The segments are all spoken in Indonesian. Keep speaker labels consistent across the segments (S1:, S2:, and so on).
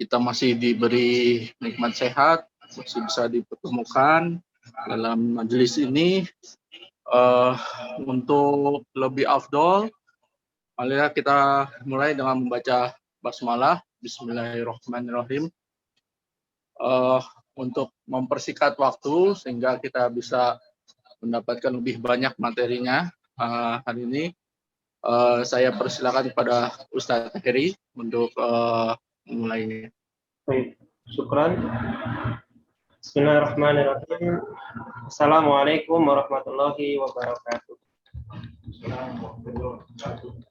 S1: kita masih diberi nikmat sehat, masih bisa dipertemukan dalam majelis ini. Untuk lebih afdol, marilah kita mulai dengan membaca basmalah. Bismillahirrahmanirrahim. Untuk mempersingkat waktu sehingga kita bisa mendapatkan lebih banyak materinya hari ini, saya persilakan kepada Ustadz Heri untuk memulainya.
S2: Baik, syukran. Bismillahirrahmanirrahim. Assalamualaikum warahmatullahi wabarakatuh.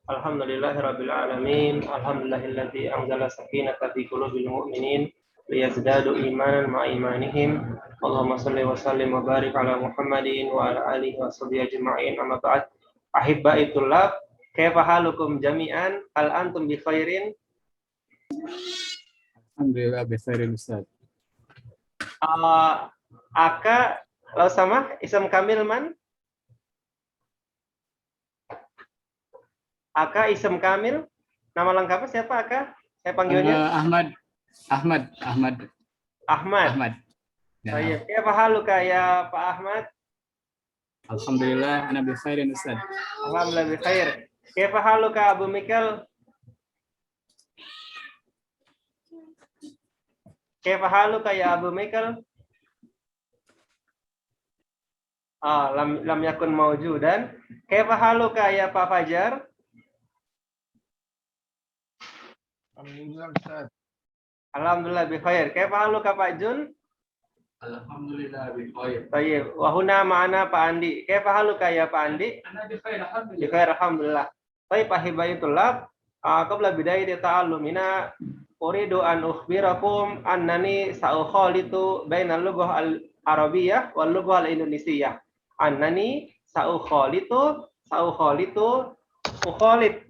S2: Alhamdulillahirabbil alamin. Alhamdulillahilladzi anzala sakinata fi qulubil mu'minin liyazdadu imanan ma'a imanihim. Allahumma shalli wa sallim wa barik ala Muhammadin wa ala alihi wa sahbihi ajma'in. Amma ba'd. Ahibba'i tullab, kaifa halukum jami'an? Hal antum bi khairin?
S3: Alhamdulillah besairin Ustaz.
S2: Aka, lalu sama Isam Kamil man? Aka Isam Kamil, nama lengkapnya siapa Aka? Saya panggilnya
S3: Ahmad.
S2: Ya. Ya Pak Haluka ya Pak Ahmad.
S3: Alhamdulillah ana besairin Ustaz.
S2: Alhamdulillah bikhair. Ya Pak Haluka Abu Mikal. Kaifa haluka ya Abu Mikal? Lam yakun maujudan. Kaifa haluka ya Pak Fajar?
S1: Alhamdulillah Ustaz.
S2: Alhamdulillah bikhair. Kaifa haluka Pak Jun?
S1: Alhamdulillah bikhair.
S2: Baik. Wa huna ma'ana Pak Andi. Kaifa haluka ya Pak Andi?
S1: Ana bikhair alhamdulillah.
S2: Bikhair alhamdulillah. Baik Pak Hibayatullah. Qabla bidayati ta'allumina uridu an ukhbirakum annani sa'ukhalitu bainal lughah al-arabiyyah wal lughah al-indonesiyyah. Annani ukhalit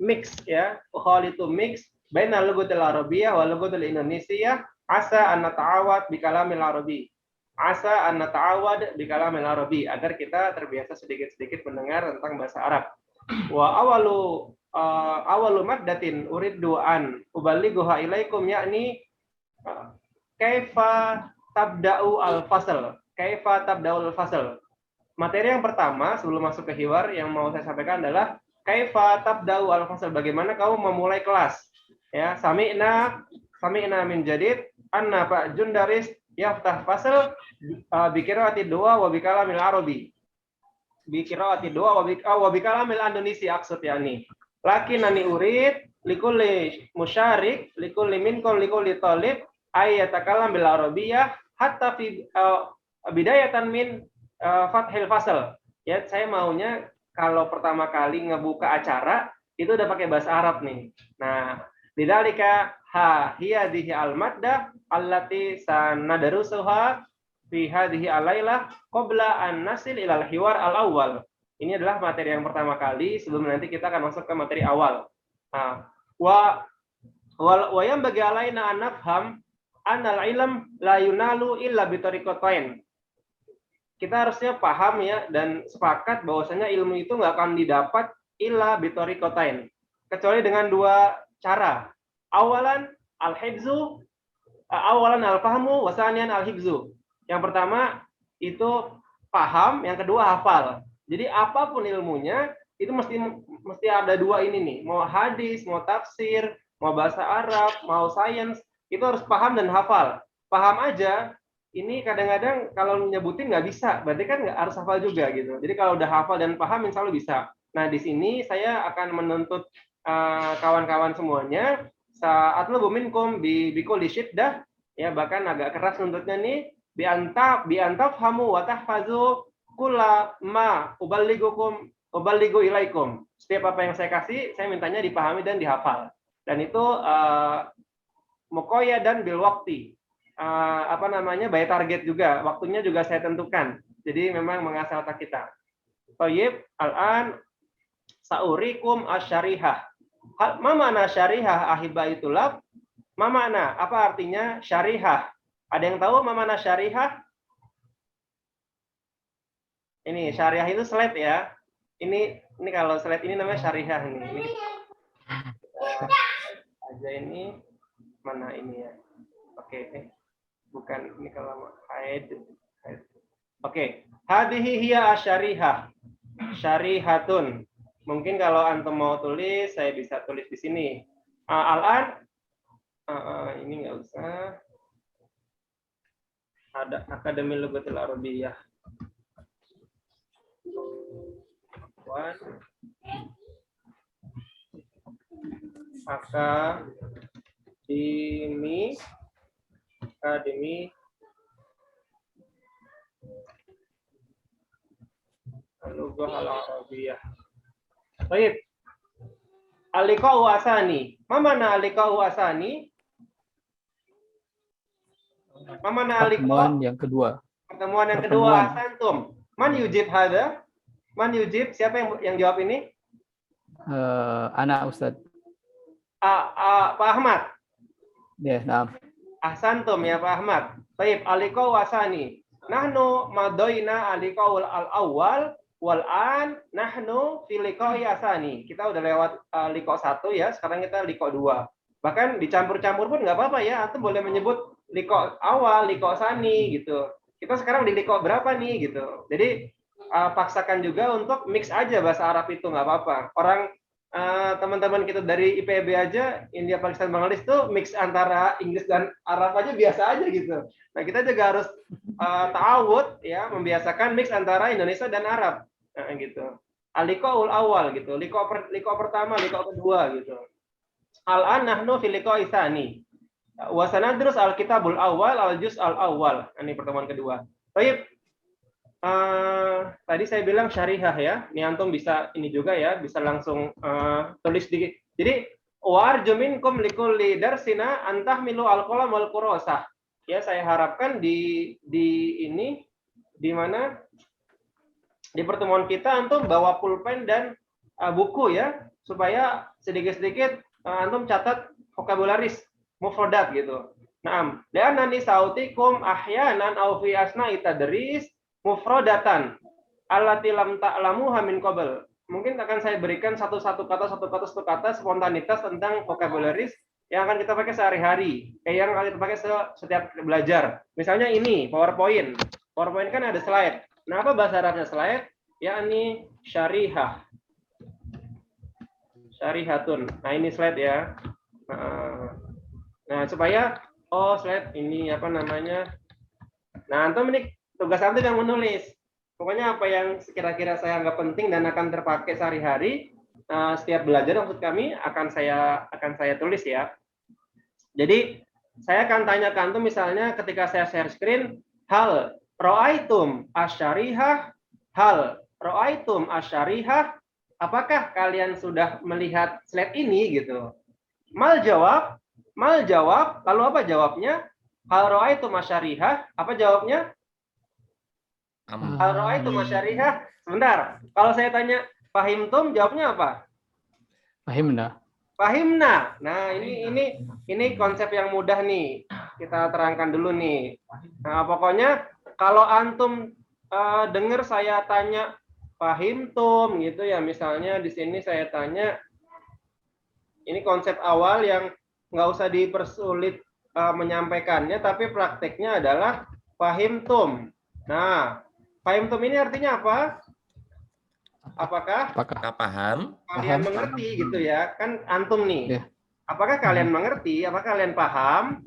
S2: mix ya, ukhalitu mix bainal lughah al-arabiyyah wal lughah al-indonesiyyah asa an nata'awad bi kalamil arabi. Asa an nata'awad bi kalamil arabi, agar kita terbiasa sedikit-sedikit mendengar tentang bahasa Arab. Wa awalu maddatin uridu an uballighuha ilaikum yakni kaifa tabda'u al-fasl. Kaifa tabda'u al-fasl. Materi yang pertama sebelum masuk ke hiwar yang mau saya sampaikan adalah kaifa tabda'u al-fasl. Bagaimana kamu memulai kelas? Ya, sami'na min jadid anna Pak Jundaris yaftah fasl bi qiraati doa wa bi kalamil arabi. Bi qiraati doa wa bi kalamil Indonesia aksud yakni. Lakin nani urid likulli musyarik likulli minkum likulli talib ayatakalam bil arabiyyah hatta fi bidayatan min fathil fasal. Ya, saya maunya kalau pertama kali ngebuka acara itu udah pakai bahasa Arab nih. Nah, lidzalika hiya hadhihi al-maddah allati sanadrusuha fi hadhihi al-lailah qabla an nasil ila al-hiwar al-awwal. Ini adalah materi yang pertama kali sebelum nanti kita akan masuk ke materi awal. Nah, wa yang bagi alaina an nafham anal ilm la yunalu illa bi tariqatain. Kita harusnya paham ya dan sepakat bahwasanya ilmu itu nggak akan didapat illa bi tariqatain, kecuali dengan dua cara. Awalan al-hifzu, awalan al-fahmu, wa tsaniyan al-hifzu. Yang pertama itu paham, yang kedua hafal. Jadi apapun ilmunya itu mesti ada dua ini nih, mau hadis, mau tafsir, mau bahasa Arab, mau sains, itu harus paham dan hafal. Paham aja, ini kadang-kadang kalau nyebutin nggak bisa, berarti kan nggak harus hafal juga gitu. Jadi kalau udah hafal dan paham, insya Allah bisa. Nah di sini saya akan menuntut kawan-kawan semuanya, saat lu minkum bikul syiddah, ya bahkan agak keras nuntutnya nih, biantaf hamu wa tahfazu kulla ma uballighu ilaikum. Setiap apa yang saya kasih, saya mintanya dipahami dan dihafal. Dan itu muqayyad dan bil waqti. By target juga. Waktunya juga saya tentukan. Jadi memang mengasah otak kita. Thayyib, al-an saurikum asyarihah. Ma mana syarihah ahibaitullah? Ma mana? Apa artinya syarihah? Ada yang tahu ma mana syarihah? Ini syariah itu slide ya. Ini kalau slide ini namanya syariah ini. Aja ini mana ini ya. Oke. Bukan ini kalau haid. Oke. Hadhihi hiya asyarihah. Syarihatun. Mungkin kalau antum mau tulis, saya bisa tulis di sini. Al-an ini nggak usah. Ada Akademi Lughatil Arabiyyah. Akademi Lughah Al-Arabiyyah. Baik. Al-liqa'u asani. Ma mana al-liqa'u asani? Ma mana
S3: Pertemuan
S2: al-liqa'?
S3: yang kedua.
S2: Pertemuan yang
S3: Pertemuan.
S2: kedua. Santum. Man yujib hada? Man yujib? Siapa yang jawab ini?
S3: Anak Ustadz.
S2: Pak Ahmad.
S3: Ya, nah.
S2: Ahsantum ya Pak Ahmad. Baik, al-liqa'u asani. Nahnu madoina al-liqa'ul al-awwal wal an nahnu fi liqa'i asani. Kita udah lewat liqa 1 ya, sekarang kita liqa 2. Bahkan dicampur-campur pun nggak apa-apa ya, antum boleh menyebut liqa awal, liqa sani gitu. Kita sekarang di liqa berapa nih gitu. Jadi paksakan juga untuk mix aja bahasa Arab itu nggak apa-apa. Orang teman-teman kita dari IPB aja, India, Pakistan, Bangladesh tuh mix antara Inggris dan Arab aja biasa aja gitu. Nah kita juga harus ta'awud ya, membiasakan mix antara Indonesia dan Arab gitu. Al-liqa'ul awal gitu, liqa pertama, liqa kedua gitu. Al-an nahnu fil liqa'i tsani. Wa sanadrus al-kitabul awal al-juz al-awwal. Ini pertemuan kedua. Baik. Tadi saya bilang syarihah ya. Ini antum bisa ini juga ya, bisa langsung tulis di. Jadi warju minkum likulli darsina antahmilu al-qalam wal kurasah. Ya, saya harapkan di ini di mana di pertemuan kita antum bawa pulpen dan buku ya, supaya sedikit-sedikit antum catat vokabularis mufradat gitu. Naam, li'annani sautikum ahyanan aw fi asna'i tadris mufradatan allati lam ta'lamuha min qabl. Mungkin akan saya berikan satu kata spontanitas tentang vokabularis yang akan kita pakai sehari-hari, kayak yang akan kita pakai setiap belajar. Misalnya ini PowerPoint. PowerPoint kan ada slide. Nah, apa bahasa Arabnya slide? Yakni syarihah. Syarihatun. Nah, ini slide ya. Nah, supaya slide ini apa namanya? Nah, antum ini tugas antum yang menulis. Pokoknya apa yang kira-kira saya anggap penting dan akan terpakai sehari-hari setiap belajar maksud kami akan saya tulis ya. Jadi saya akan tanya ke antum misalnya ketika saya share screen, hal ra'aitum asyarihah, hal ra'aitum asyarihah, apakah kalian sudah melihat slide ini gitu. Mal jawab, lalu apa jawabnya? Hal ra'aitum asyarihah, apa jawabnya? Hal ra'aitum asyarihah. Sebentar, kalau saya tanya fahimtum, jawabnya apa?
S3: Fahimna.
S2: Fahimna. Nah, ini konsep yang mudah nih. Kita terangkan dulu nih. Nah, pokoknya kalau antum dengar saya tanya fahimtum gitu ya, misalnya di sini saya tanya, ini konsep awal yang nggak usah dipersulit menyampaikannya, tapi prakteknya adalah fahimtum. Nah, fahimtum ini artinya apa? Apakah
S4: paham?
S2: Kalian mengerti gitu ya? Kan antum nih.
S3: Ya.
S2: Apakah kalian mengerti? Apakah kalian paham?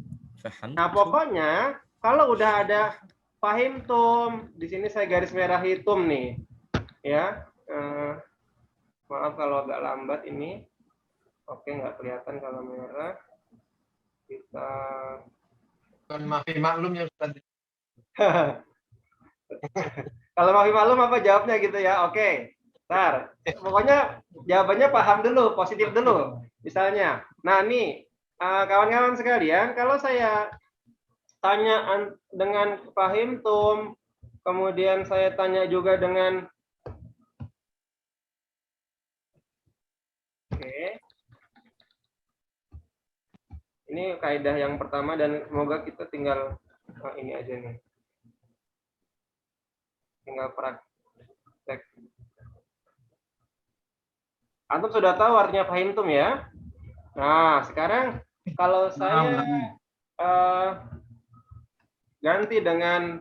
S2: Nah, pokoknya kalau udah ada fahimtum, di sini saya garis merah hitam nih. Ya. Maaf kalau agak lambat ini. Oke, nggak kelihatan kalau merah. Kita
S5: Maafin maklum ya Ustaz.
S2: kalau maafin maklum apa jawabnya gitu ya? Oke. Ntar, pokoknya jawabannya paham dulu, positif dulu. Misalnya, nah nih kawan-kawan sekalian, kalau saya tanya dengan fahimtum, kemudian saya tanya juga dengan ini kaidah yang pertama dan semoga kita tinggal ini aja nih. Tinggal praktek. Antum sudah tahu artinya fahimtum ya? Nah, sekarang kalau saya ganti dengan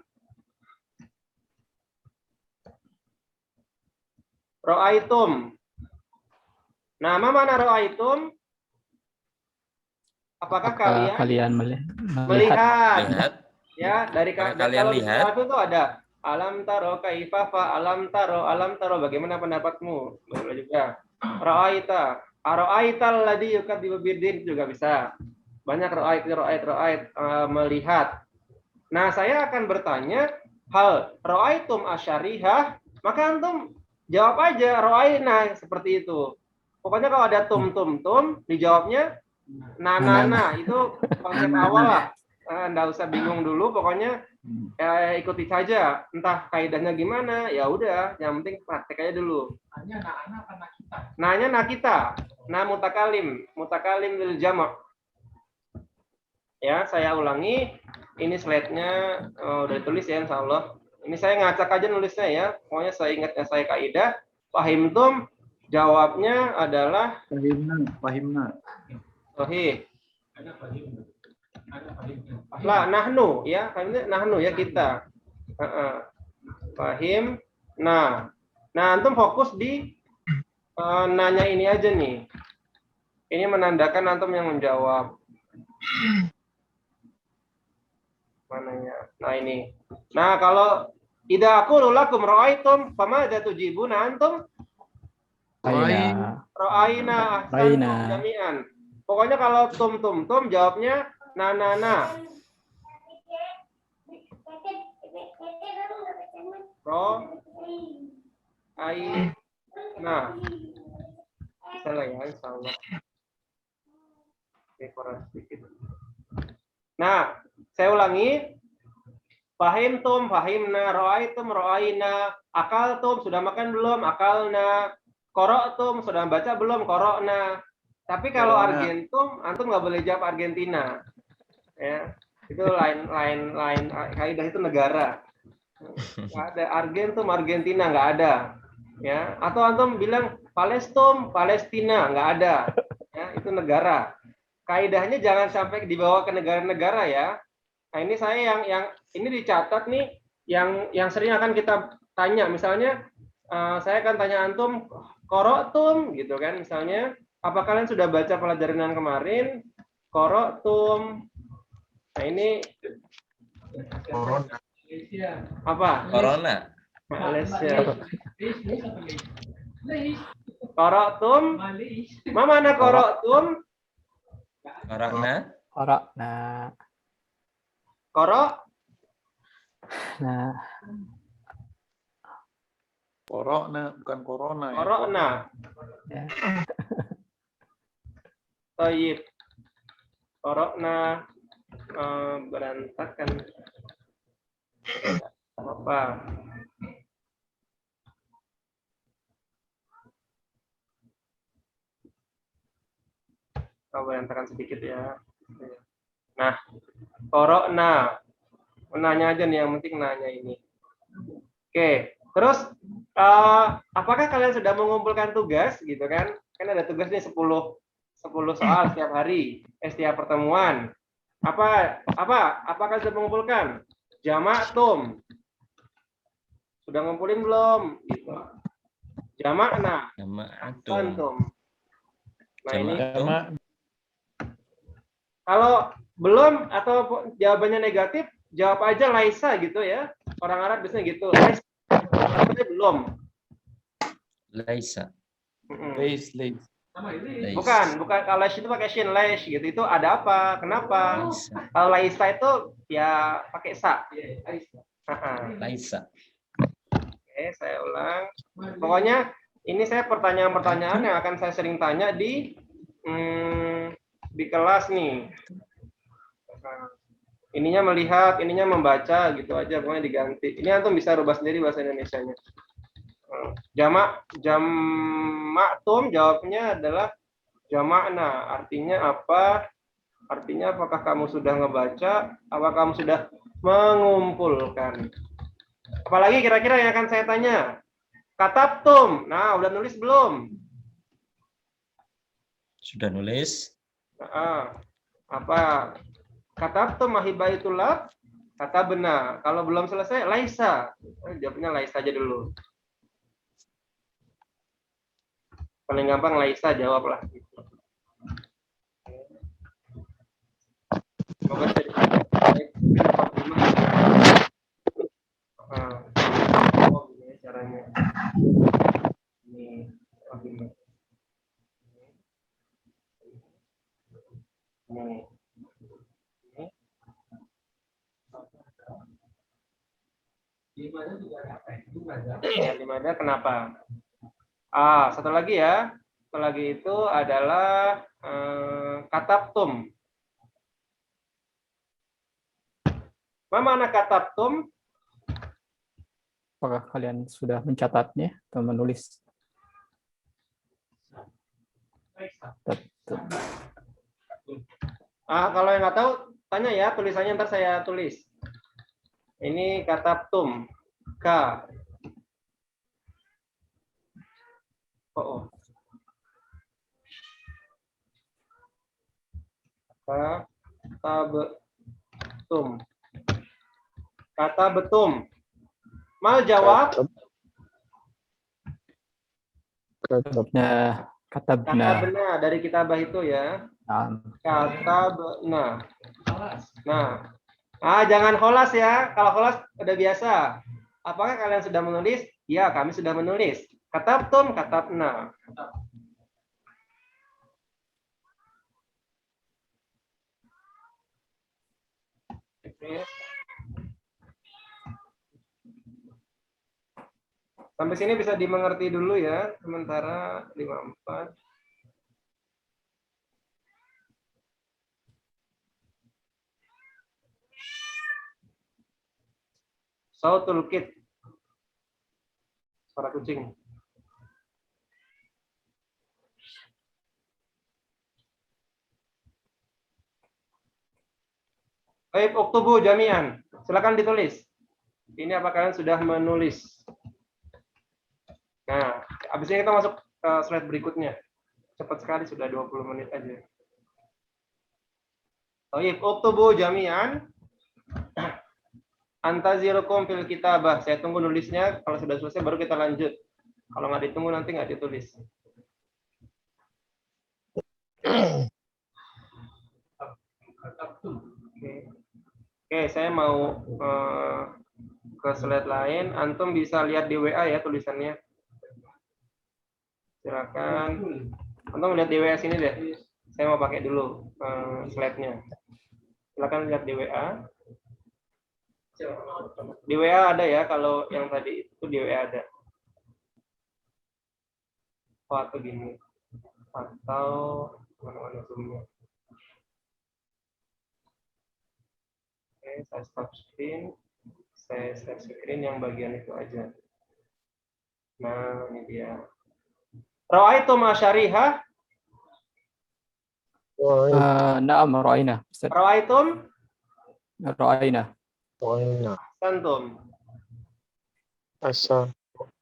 S2: ro'aitum. Nah, mana ro'aitum? Apakah kalian
S3: melihat?
S2: melihat? Ya, dari
S4: Apakah kalian
S2: kalau
S4: lihat?
S2: itu ada alam taro kaifa fa alam taro bagaimana pendapatmu? Boleh juga. Ra'aita alladzi yukadzibu biddin juga bisa. Banyak ro'ait melihat. Nah, saya akan bertanya hal ro'aitum asyarihah, maka antum jawab aja ro'aina seperti itu. Pokoknya kalau ada tum dijawabnya nah itu konsep awal lah. Nggak usah bingung dulu, pokoknya ikuti saja. Entah kaidahnya gimana, ya udah. Yang penting praktek aja dulu. Nanya nakita. Nah mutakalim lil jama'. Ya, saya ulangi. Ini slide-nya udah ditulis ya, insya Allah. Ini saya ngacak aja nulisnya ya. Pokoknya saya ingatnya saya kaidah. Fahimtum, jawabnya adalah
S1: Fahimna.
S2: sahih. Lah, nahnu ya, nahnu ya kita. Fahim. Nah, antum fokus di nanya ini aja nih. Ini menandakan antum yang menjawab. Mananya? Nah ini. Nah kalau idza aqulu lakum ra'aitum famadza tujibuna antum? Ra'aina jami'an. Pokoknya kalau tum jawabnya na. Nah, salah ya, insyaallah. Nah, saya ulangi. Fahimtum, fahimna, ro'aitum, ro'aina, akaltum, sudah makan belum? Akalna. Qara'tum, sudah baca belum? Qara'na. Tapi kalau Argentum, antum nggak boleh jawab Argentina. Ya, itu lain kaidah itu negara. Nggak ada Argentum, Argentina nggak ada. Ya, atau antum bilang Palestum, Palestina nggak ada. Ya, itu negara. Kaidahnya jangan sampai dibawa ke negara-negara ya. Nah, ini saya yang ini dicatat nih yang sering akan kita tanya. Misalnya saya akan tanya antum qara'tum gitu kan misalnya. Apa kalian sudah baca pelajaran yang kemarin? Qara'tum. Nah, ini
S5: Corona.
S2: apa?
S4: Corona.
S2: Malaysia. Qara'tum. Mana qara'tum?
S4: Corona.
S2: Qara'.
S3: Nah,
S1: Corona bukan corona ya.
S2: Qara'na.
S3: ya.
S2: Tayyib. Qara'na berantakan. Apa? Berantakan sedikit ya. Nah, qara'na. Nanya aja nih, yang penting nanya ini. Oke, terus apakah kalian sudah mengumpulkan tugas gitu kan? Kan ada tugas nih 10 soal setiap hari, setiap pertemuan. Apakah sudah mengumpulkan? Jama'tum. Sudah ngumpulin belum? Gitu. Jama'na. Antum. Nah, ini kalau belum atau jawabannya negatif, jawab aja laisa gitu ya. Orang Arab biasanya gitu. Laisa. Belum.
S4: Laisa.
S2: Bukan kalau lais itu pakai shin lais gitu. Itu ada apa? Kenapa? Kalau laisa itu ya pakai sa.
S4: Laisa.
S2: Oke, saya ulang. Pokoknya ini saya pertanyaan-pertanyaan yang akan saya sering tanya di kelas nih. Ininya melihat, ininya membaca gitu aja, pokoknya diganti. Ini antum bisa rubah sendiri bahasa Indonesianya. Jama'tum jawabnya adalah jama'na. Artinya apa? Artinya apakah kamu sudah ngebaca? Apakah kamu sudah mengumpulkan? Apalagi kira-kira yang akan saya tanya? Katabtum. Nah, udah nulis belum?
S4: Sudah nulis.
S2: Apa? Katabtum mahibaitullah, kata benar. Kalau belum selesai, laisa. Jawabnya laisa aja dulu. Paling gampang laisa jawablah. Semoga jadi oh, ini caranya. Ini argumen. Ini. Dimana kenapa? Satu lagi ya. Satu lagi itu adalah katabtum. Mana katabtum?
S3: Apakah kalian sudah mencatatnya atau menulis?
S2: Kalau yang nggak tahu, tanya ya, tulisannya ntar saya tulis. Ini katabtum. K. Katabtum. Kata betum. Mal jawab.
S3: Katabna.
S2: Kata benar dari kitabah itu ya. Kata benar. Nah, jangan kholas ya. Kalau kholas udah biasa. Apakah kalian sudah menulis? Ya, kami sudah menulis. Katabtum, katabna. Oke. Sampai sini bisa dimengerti dulu ya, sementara 54. Sautul kit. Suara kucing. Baik, oktubu jami'an. Silakan ditulis. Ini apa kalian sudah menulis? Nah, habis ini kita masuk ke slide berikutnya. Cepat sekali, sudah 20 menit aja. Baik, oktubu jami'an. Antazirukum fil kitabah. Saya tunggu nulisnya. Kalau sudah selesai baru kita lanjut. Kalau nggak ditunggu nanti nggak ditulis. Oke, saya mau ke slide lain. Antum bisa lihat di WA ya tulisannya. Silakan. Antum lihat di WA sini deh. Saya mau pakai dulu slide-nya. Silakan lihat di WA. Di WA ada ya, kalau yang tadi itu di WA ada. Atau gini. Atau mana-mana zoom-nya. Oke, saya stop screen. Saya share screen yang bagian itu aja. Nah, ini dia. Ra'aitum asyariha?
S3: Na'am, ra'ayna.
S2: Ra'aitum?
S3: Ra'ayna.
S2: Santum.
S5: Asa.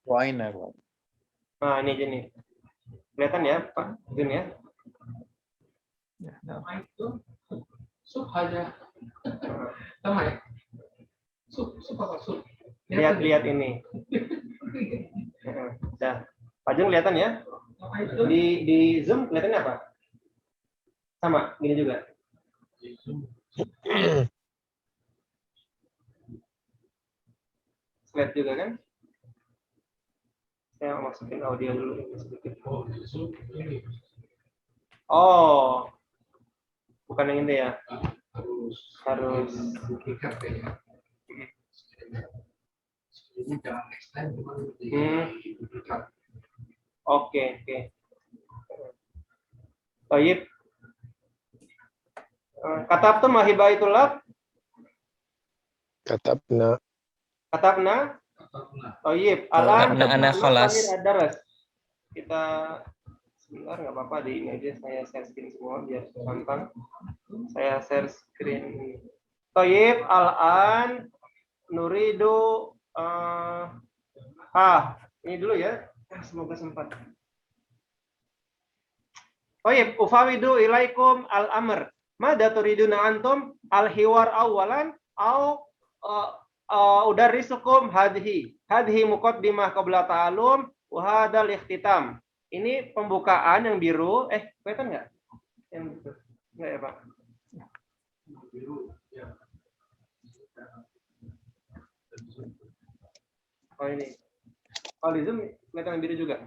S2: Nah, ini gini. Kelihatan ya, Pak Jun ya? Lihat ini. Dah. Pak Jun kelihatan ya? Di Zoom kelihatannya apa? Sama, gini juga. Slide juga kan? Saya masukin audio dulu sedikit. Oh, bukan yang ini ya? Harus. Oke. Baik. Katabtum mahibaitullah.
S5: Katabna.
S2: Baik. Alam.
S4: Anak kelas.
S2: Kita sebentar nggak apa-apa di ini aja, saya share screen semua biar gampang. Saya share screen. Baik. Al-an nuridu ini dulu ya. Semoga sempat. Baik, ufawidu ilaikum al-amr. Mada turiduna antum al-hiwar awalan au udarrisukum hadhi muqaddimah qabla ta'alum wa hadzal ikhtitam. Ini pembukaan yang biru. Kelihatan nggak? Yang biru. Nggak ya, Pak? Oh ini. Oh di Zoom kelihatan yang biru juga.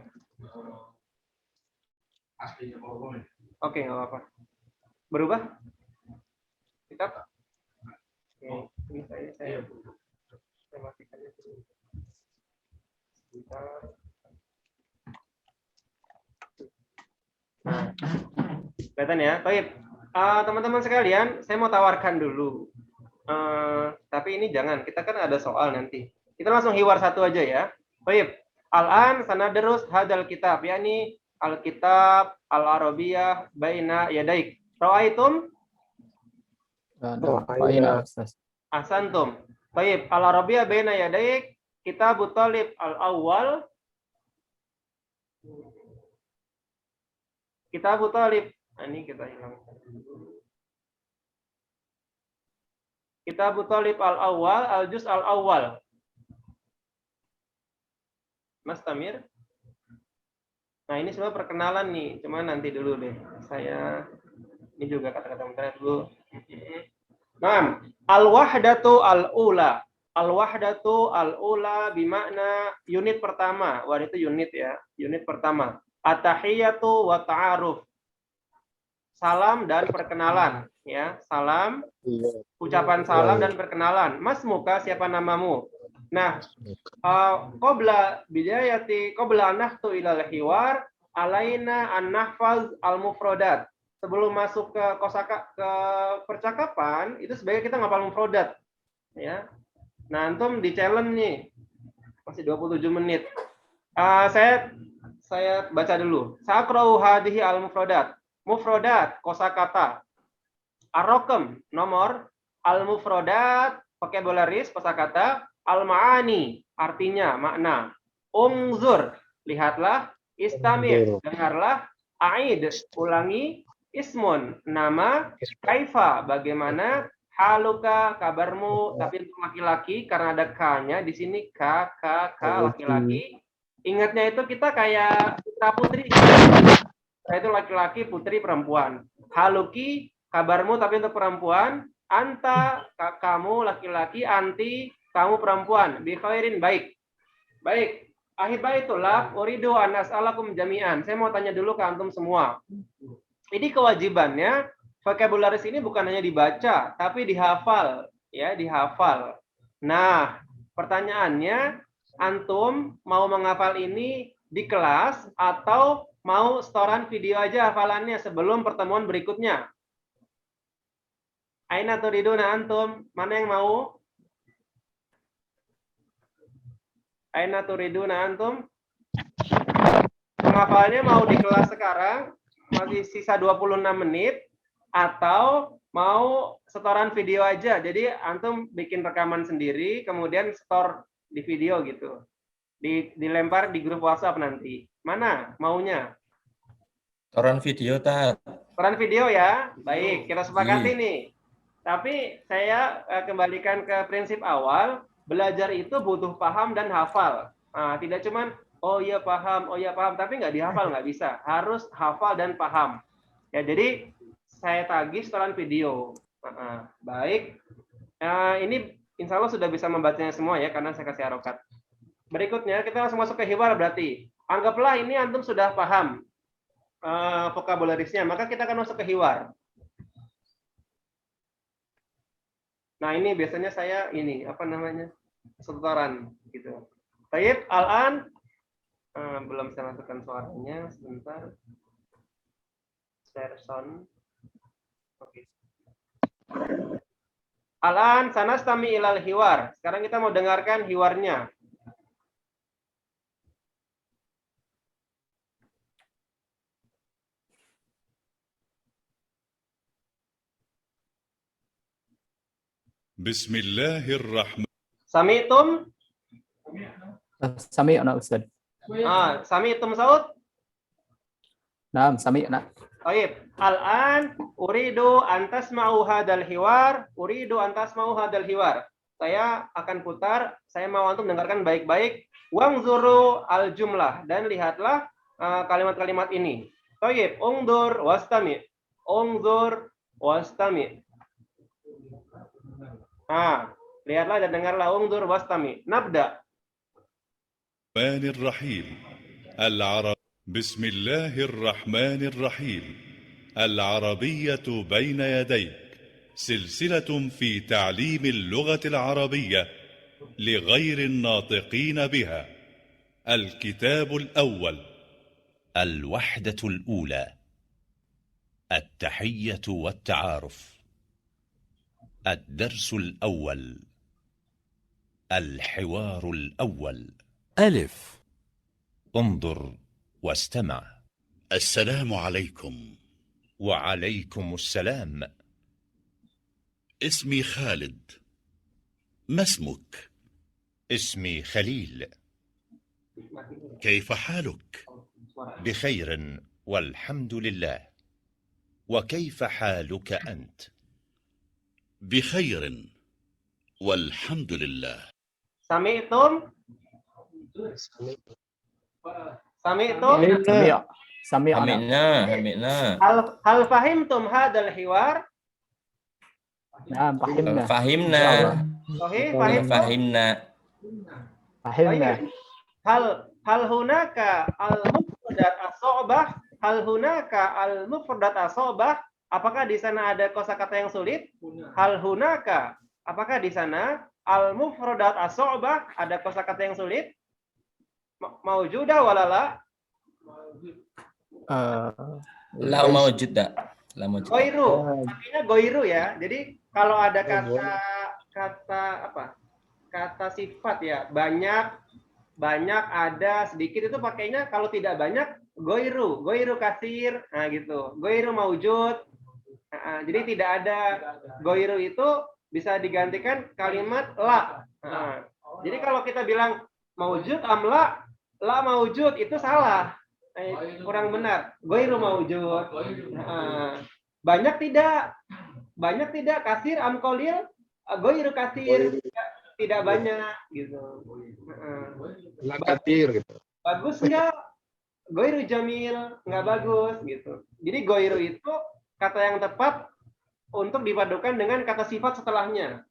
S2: Oke, nggak apa-apa. Berubah? Kita ini saya matikannya dulu. Kelihatan ya? Baik. Teman-teman sekalian, saya mau tawarkan dulu. Tapi ini jangan, kita kan ada soal nanti. Kita langsung hiwar satu aja ya. Baik. Al-an sanadrus hadal kitab, yakni al-kitab al-arabiyah baina yadaik. Ra'aitum?
S3: Ra'ayna, Ustaz.
S2: Ahsantum. Baik, al-arabiyah baina yadaik, kitab talib al-awwal. Kitab talib. Ini kita hilangkan. Kitab talib al-awwal, al-juz al-awwal. Mas Tamir? Nah, ini semua perkenalan nih, cuma nanti dulu deh. Saya ini juga kata-kata internet dulu. Nah, al-wahdatu al-ula. Al-wahdatu al-ula bimakna unit pertama. Wah, itu unit ya, unit pertama. At-tahiyatu wa ta'aruf. Salam dan perkenalan, ya. Salam, ucapan salam dan perkenalan. Mas muka, siapa namamu? Nah, qabla bidayati qabla nahtu ilal hiwar alaina an nahfaz al mufradat. Sebelum masuk ke percakapan, itu sebaiknya kita ngapal mufradat, ya. Nah, antum di challenge nih. Masih 27 menit. Saya baca dulu. Saqra'u hadhihi al mufradat. Mufradat kosakata. Ar-raqam nomor, al mufradat vocabularies kosakata. Al-ma'ani, artinya, makna. Ungzur, lihatlah. Istamir, dengarlah. A'id, ulangi. Ismun, nama. Kaifa, bagaimana. Haluka, kabarmu. Tapi untuk laki-laki, karena ada K-nya. Di sini K, laki-laki. Ingatnya itu kita kayak putra-putri. Itu laki-laki, putri, perempuan. Haluki, kabarmu, tapi untuk perempuan. Anta, kamu, laki-laki. Anti, kamu perempuan, bi khairin, baik. Baik. Ahibaitullah, uridu an as'alakum jami'an. Saya mau tanya dulu ke antum semua. Ini kewajibannya, vocabularies ini bukan hanya dibaca, tapi dihafal, ya, dihafal. Nah, pertanyaannya, antum mau menghafal ini di kelas atau mau setoran video aja hafalannya sebelum pertemuan berikutnya? Aina turiduna antum? Mana yang mau? Aina turiduna antum? Menghafalnya mau di kelas sekarang, masih sisa 26 menit, atau mau setoran video aja. Jadi antum bikin rekaman sendiri, kemudian setor di video gitu. Dilempar di grup WhatsApp nanti. Mana maunya?
S4: Setoran video, Tat.
S2: Setoran video ya? Baik, kita sepakati nih. Tapi saya kembalikan ke prinsip awal, belajar itu butuh paham dan hafal. Nah, tidak cuman oh iya paham, tapi nggak dihafal, nggak bisa. Harus hafal dan paham. Ya, jadi saya tagih setoran video. Baik. Ini insya Allah sudah bisa membacanya semua ya, karena saya kasih harokat. Berikutnya kita langsung masuk ke hiwar berarti. Anggaplah ini antum sudah paham vocabularisnya, maka kita akan masuk ke hiwar. Nah, ini biasanya saya ini apa namanya? Setoran gitu. Baik, al-an belum saya masukkan suaranya, sebentar. Share sound. Oke. Al-an sanastami ilal hiwar. Sekarang kita mau dengarkan hiwarnya.
S6: Bismillahirrahmanirrahim.
S2: Sami'tum?
S3: Sami'na, Ustaz.
S2: Sami'tum Saud?
S3: Naam, sami'na.
S2: Baik, al-an uridu an tasma'u hadal hiwar, uridu an tasma'u hadal hiwar. Saya akan putar, saya mau antum dengarkan baik-baik. Wangzuru al-jumlah, dan lihatlah kalimat-kalimat ini. Baik, ungdur wastami. Ungdur wastami. Lihatlah dan dengarlah ungdur wastami. Nabda.
S6: الرحمن الرحيم بسم الله الرحمن الرحيم العربية بين يديك سلسلة في تعليم اللغة العربية لغير الناطقين بها. الكتاب الأول.
S7: الوحدة الأولى. التحية والتعارف. الدرس الأول. الحوار الأول. ألف. انظر واستمع.
S8: السلام عليكم.
S7: وعليكم السلام.
S8: اسمي خالد. ما اسمك؟
S7: اسمي خليل.
S8: كيف حالك؟
S7: بخير والحمد لله. وكيف حالك أنت؟
S8: بخير والحمد لله.
S2: Sami'tum? Sami'tum?
S3: Sami'na.
S4: Hamidna.
S2: Hal fahimtum hadal hiwar?
S3: Naam, fahimna.
S4: Fahimna.
S2: Sahih,
S4: Fahimna.
S2: fahimtum?
S3: Fahimna.
S2: Hal hunaka al-mufradat as-so'bah? Hal hunaka al-mufradat as-so'bah? Apakah di sana ada kosakata yang sulit? Hal hunaka. Apakah di sana al-mufradat as-so'bah ada kosakata yang sulit? Maujudah walala?
S4: La mawjud tak? La mawjud.
S2: Goiru. Artinya goiru ya. Jadi kalau ada kata sifat ya, banyak, ada, sedikit, itu pakainya kalau tidak banyak goiru kasir, nah gitu. Goiru maujud. Jadi tidak ada goiru itu bisa digantikan kalimat la. Jadi kalau kita bilang maujud amla, la maujud, itu salah. Kurang benar. Goiru maujud. Banyak tidak kasir amkolil, goiru kasir, tidak banyak gitu.
S5: Lakatir gitu.
S2: Bagus enggak? Goiru jamil, enggak bagus gitu. Jadi goiru itu kata yang tepat untuk dipadukan dengan kata sifat setelahnya.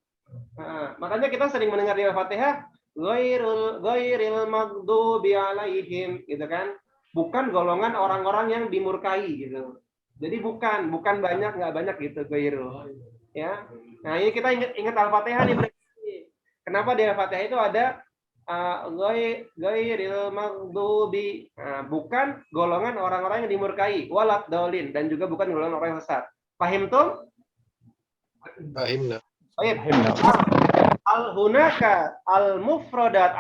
S2: Makanya kita sering mendengar di Al-Fatihah ghairil maghdubi alaihim gitu kan. Bukan golongan orang-orang yang dimurkai gitu. Jadi bukan banyak, nggak banyak gitu goiru. Ya. Nah, ini kita ingat Al-Fatihah nih. Kenapa di Al-Fatihah itu ada ghairil maghdubi, bukan golongan orang-orang yang dimurkai, walad dolin, dan juga bukan golongan orang yang sesat. Pahim tuh?
S5: Fahimna.
S2: Al-hunaka al-mufradat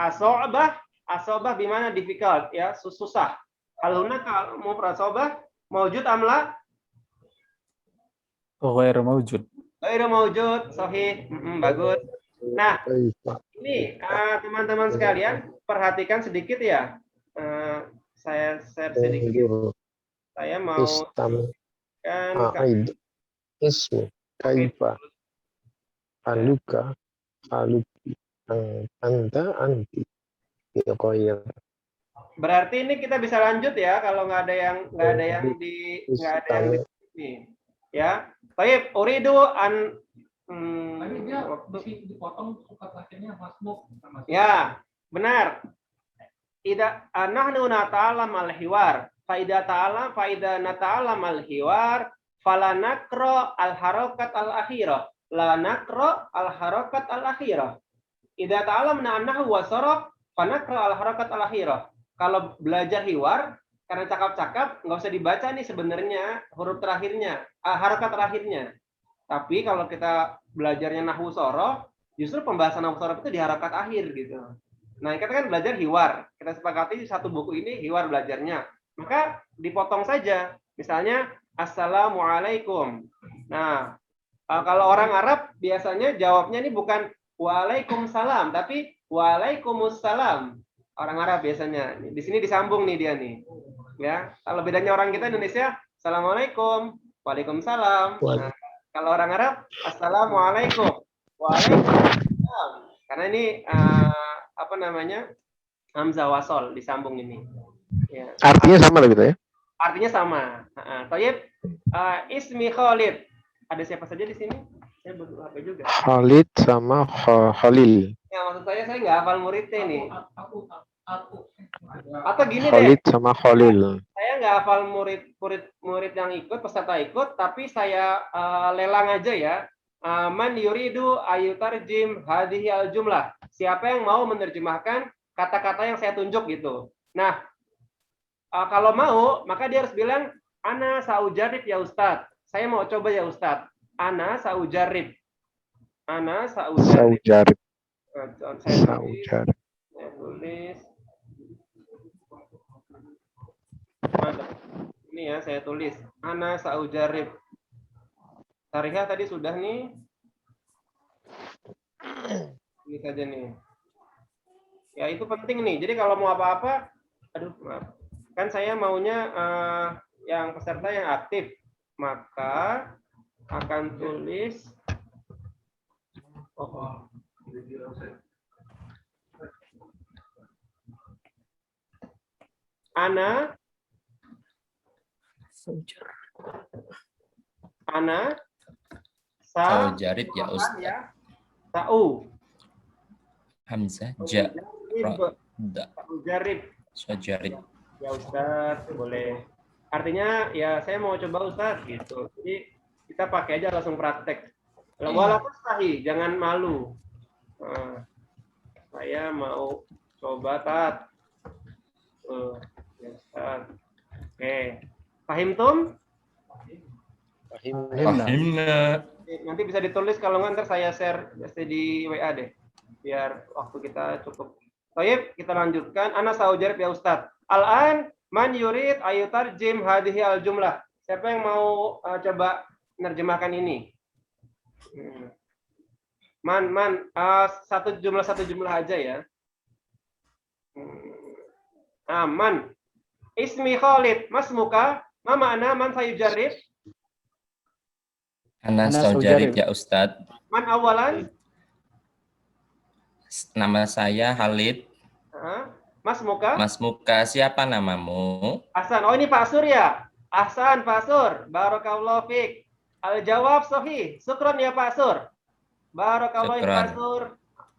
S2: asobah bimana difficult ya, susah. Al-hunaka al-mufradat asobah mawjud amla?
S3: Ghair mawjud.
S2: Ghair mawjud, sahih. Bagus. Nah, ini teman-teman sekalian, perhatikan sedikit ya. Saya share sedikit. Saya mau
S5: Ismu kaifa aluka aluki anta anti ya koyang.
S2: Berarti ini kita bisa lanjut ya kalau nggak ada yang di sini ya. Baik, uridu an
S9: dipotong kata-katanya masmuk.
S2: Ya, benar. Ida nahnu nata'alam al-hiwar. Faida nata'alam al-hiwar fala nakra al-harakat al-akhirah. La nakra al-harakat al-akhirah. Ida ta'alamna annahu wa saraf fa nakra al-harakat al-akhirah. Kalau belajar hiwar, karena cakap-cakap nggak usah dibaca nih sebenarnya huruf terakhirnya, harakat terakhirnya. Tapi kalau kita belajarnya nahwu sorof, justru pembahasan nahwu sorof itu di harakat akhir gitu. Nah, kita kan belajar hiwar. Kita sepakati satu buku ini hiwar belajarnya. Maka dipotong saja. Misalnya, Assalamualaikum. Nah, kalau orang Arab biasanya jawabnya ini bukan Waalaikumsalam, tapi Waalaikumsalam. Orang Arab biasanya. Di sini disambung nih dia nih. Ya, kalau bedanya orang kita Indonesia, Assalamualaikum. Waalaikumsalam.
S5: Wal-
S2: Nah, kalau orang Arab, Assalamualaikum. Waalaikumsalam. Karena ini apa namanya? Hamzah wasol disambung ini. Ya.
S5: Artinya sama lah gitu ya.
S2: Artinya sama. Toyib, ismi Khalid. Ada siapa saja di sini? Saya butuh HP juga.
S5: Khalid sama Khalil.
S2: Ya, maksud saya nggak hafal muridnya nih.
S9: Aku.
S2: Atau gini deh,
S5: Khalid sama Khalil.
S2: saya nggak hafal murid yang ikut, peserta ikut, tapi saya lelang aja ya. Man yuridu ayutarjim hadhihi al-jumlah. Siapa yang mau menerjemahkan kata-kata yang saya tunjuk gitu. Nah, kalau mau, maka dia harus bilang, ana saujarib ya Ustadz. Saya mau coba ya Ustadz. Ana saujarib. Ana saujarib.
S5: Saujarib.
S2: Saya
S5: Saujarib.
S2: tulis. Mana? Ini ya, saya tulis. Ana saujarib. Tarikah tadi sudah nih. Ini saja nih. Ya, itu penting nih. Jadi kalau mau apa-apa, aduh, maaf. Kan saya maunya yang peserta yang aktif. Maka akan tulis Ana
S4: Saujarib ya Ustaz.
S2: Sa'u.
S4: Hamzah ja ra da.
S2: Saujarib.
S4: Saujarib.
S2: Ya Ustaz, boleh. Artinya ya saya mau coba Ustaz gitu. Jadi kita pakai aja langsung praktek. Walaupun sahih, jangan malu. Saya mau coba Tat. Ya Ustaz. Oke. Pahim tum?
S4: Fahimna.
S2: Nanti bisa ditulis, kalau nggak ntar saya share di WA deh. Biar waktu kita cukup. Baik, kita lanjutkan. Ana saujarib ya Ustaz. Al-an man yurid ayutarjim hadhihi al-jumlah. Siapa yang mau coba menerjemahkan ini? Satu jumlah aja ya. Aman. Ismi Khalid, mas muka, ma makna man sayujarib?
S4: Ana saujarib ya Ustaz.
S2: Man awalan?
S4: Nama saya Khalid.
S2: Mas muka?
S4: Mas muka, siapa namamu?
S2: Ahsan. Oh, ini Pak Sur ya? Ahsan, Pak Sur. Barakallahu fiik. Al-jawab sahih. Syukran ya Pak Sur. Barakallahu fiik Pak Sur.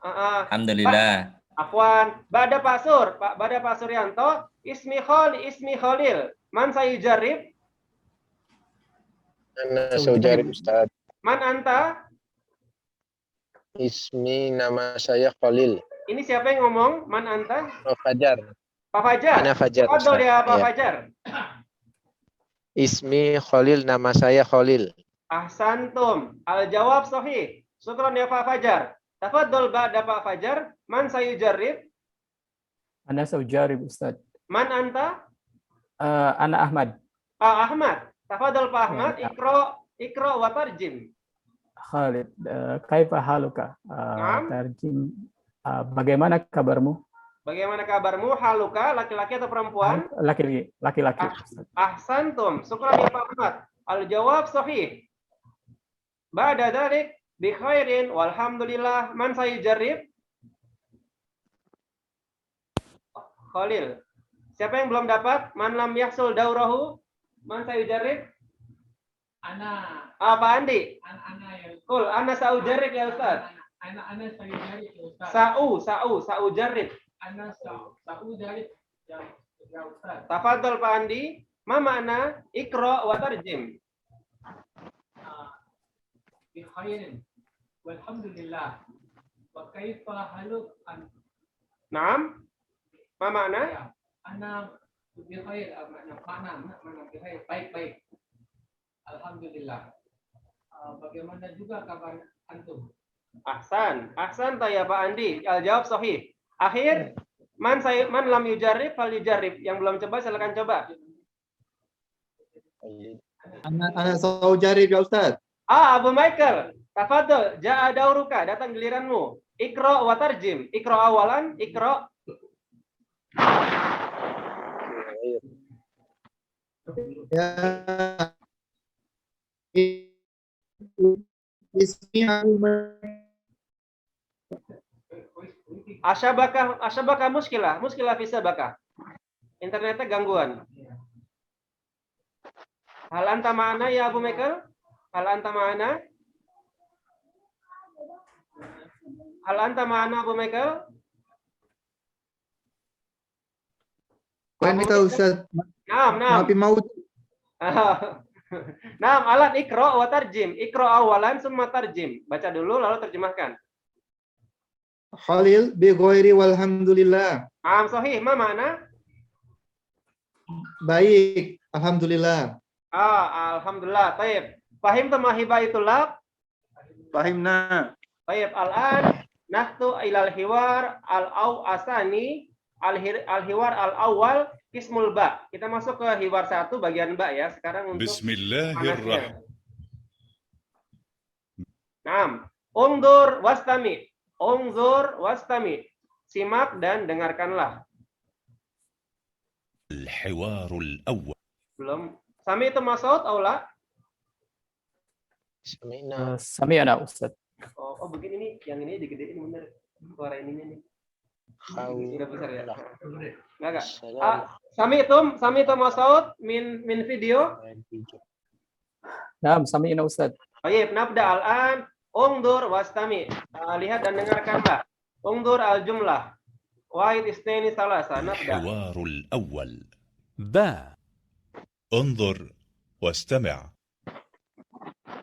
S4: Alhamdulillah.
S2: Afwan. Bada Pak Sur. Bada Pak Suryanto. Ismi Khalil. Man sayujarib?
S5: Ana saujarib Ustaz.
S2: Man anta?
S5: Ismi, nama saya Khalil.
S2: Ini siapa yang ngomong? Man anta?
S5: Fajar.
S2: Pak Fajar.
S5: Ana Fajar.
S2: Fadol ya Pak
S5: Ya.
S2: Fajar.
S5: Ismi Khalil, nama saya Khalil.
S2: Ahsantum. Al-jawab sahih. Syukran ya Pak Fajar. Tafadhol ba'da Pak Fajar. Man sayujarib?
S3: Ana saujarib Ustaz.
S2: Man anta?
S3: Ana Ahmad.
S2: Ahmad. Tafadhol Pak Ahmad. Ikra wa tarjim.
S3: Khalid, kaifa haluka? Tarjim. Bagaimana kabarmu?
S2: Bagaimana kabarmu? Haluka, laki-laki atau perempuan?
S3: Laki-laki.
S2: Ahsantum. Syukran ya Pak Ahmad. Al-jawab sahih. Ba'da dzalik bi khairin walhamdulillah. Man sayujarib? Khalil. Siapa yang belum dapat? Man lam yahsul daurahu? Man sayujarib?
S9: Ana.
S2: Pak Andi.
S9: Ana ya.
S2: Kul, ana saujarib ya Ustaz.
S9: Ana saujarib ya Ustaz.
S2: Saujarib.
S9: Ana saujarib ya Ustaz.
S2: Tafadhol Pak Andi. Ma makna ikra wa tarjim?
S9: Bi khairin. Walhamdulillah. Wa kaifa haluk an?
S2: Naam. Ma makna?
S9: Ya. Ana bi khair, makna bi khair, baik-baik. Alhamdulillah. Bagaimana juga kabar antum?
S2: Ahsan ya Pak Andi. Al-jawab sahih. Akhir, man lam yujarib fal yujarib. Yang belum coba silakan coba.
S10: Ana saujarib ya Ustaz.
S2: Abu Michael, tafadhol, ja'a dauruka, datang giliranmu. Ikra wa tarjim. Ikra awalan, ikra.
S10: Ya. Ismi
S2: Asyabaka muskilah fi sabaka. Internetnya gangguan. Hal anta ma'ana ya Abu Michael? Hal anta ma'ana? Hal anta ma'ana Abu Michael?
S10: Wanita Ustaz.
S2: Naam.
S10: Maafin mau.
S2: Naam, alat ikra wa tarjim. Ikra awalan summa tarjim. Baca dulu lalu terjemahkan.
S10: Khalil bi ghairi walhamdulillah.
S2: Naam, sahih. Ma makna?
S10: Baik, alhamdulillah.
S2: Alhamdulillah. Taib. Fahim ma hibaitullah?
S10: Fahimna.
S2: Taib. Al-an nahtu ilal hiwar al-asani al-hiwar al-awwal Ismul ba. Kita masuk ke hiwar 1 bagian ba ya. Sekarang untuk
S6: Bismillahirrahmanirrahim.
S2: Naam. Ungdur wastami. Ungdur wastami. Simak dan dengarkanlah.
S7: Al-hiwarul awwal.
S2: Belum. Sami itu Mas'ud aula?
S3: Sami'na Ustaz.
S2: Oh begini nih, yang ini digedein bener. Suara ininya nih. Udah besar ya? Enggak. Sami itu Mas'ud min video.
S3: Naam, sami'na Ustaz.
S2: Baik, nabda al-an. Ungdur wastami. Lihat dan dengarkanlah. Ungdur al-jumlah. Wahid isnaini salasa. Nabda.
S7: Hiwarul awwal.
S6: با. انظر واستمع.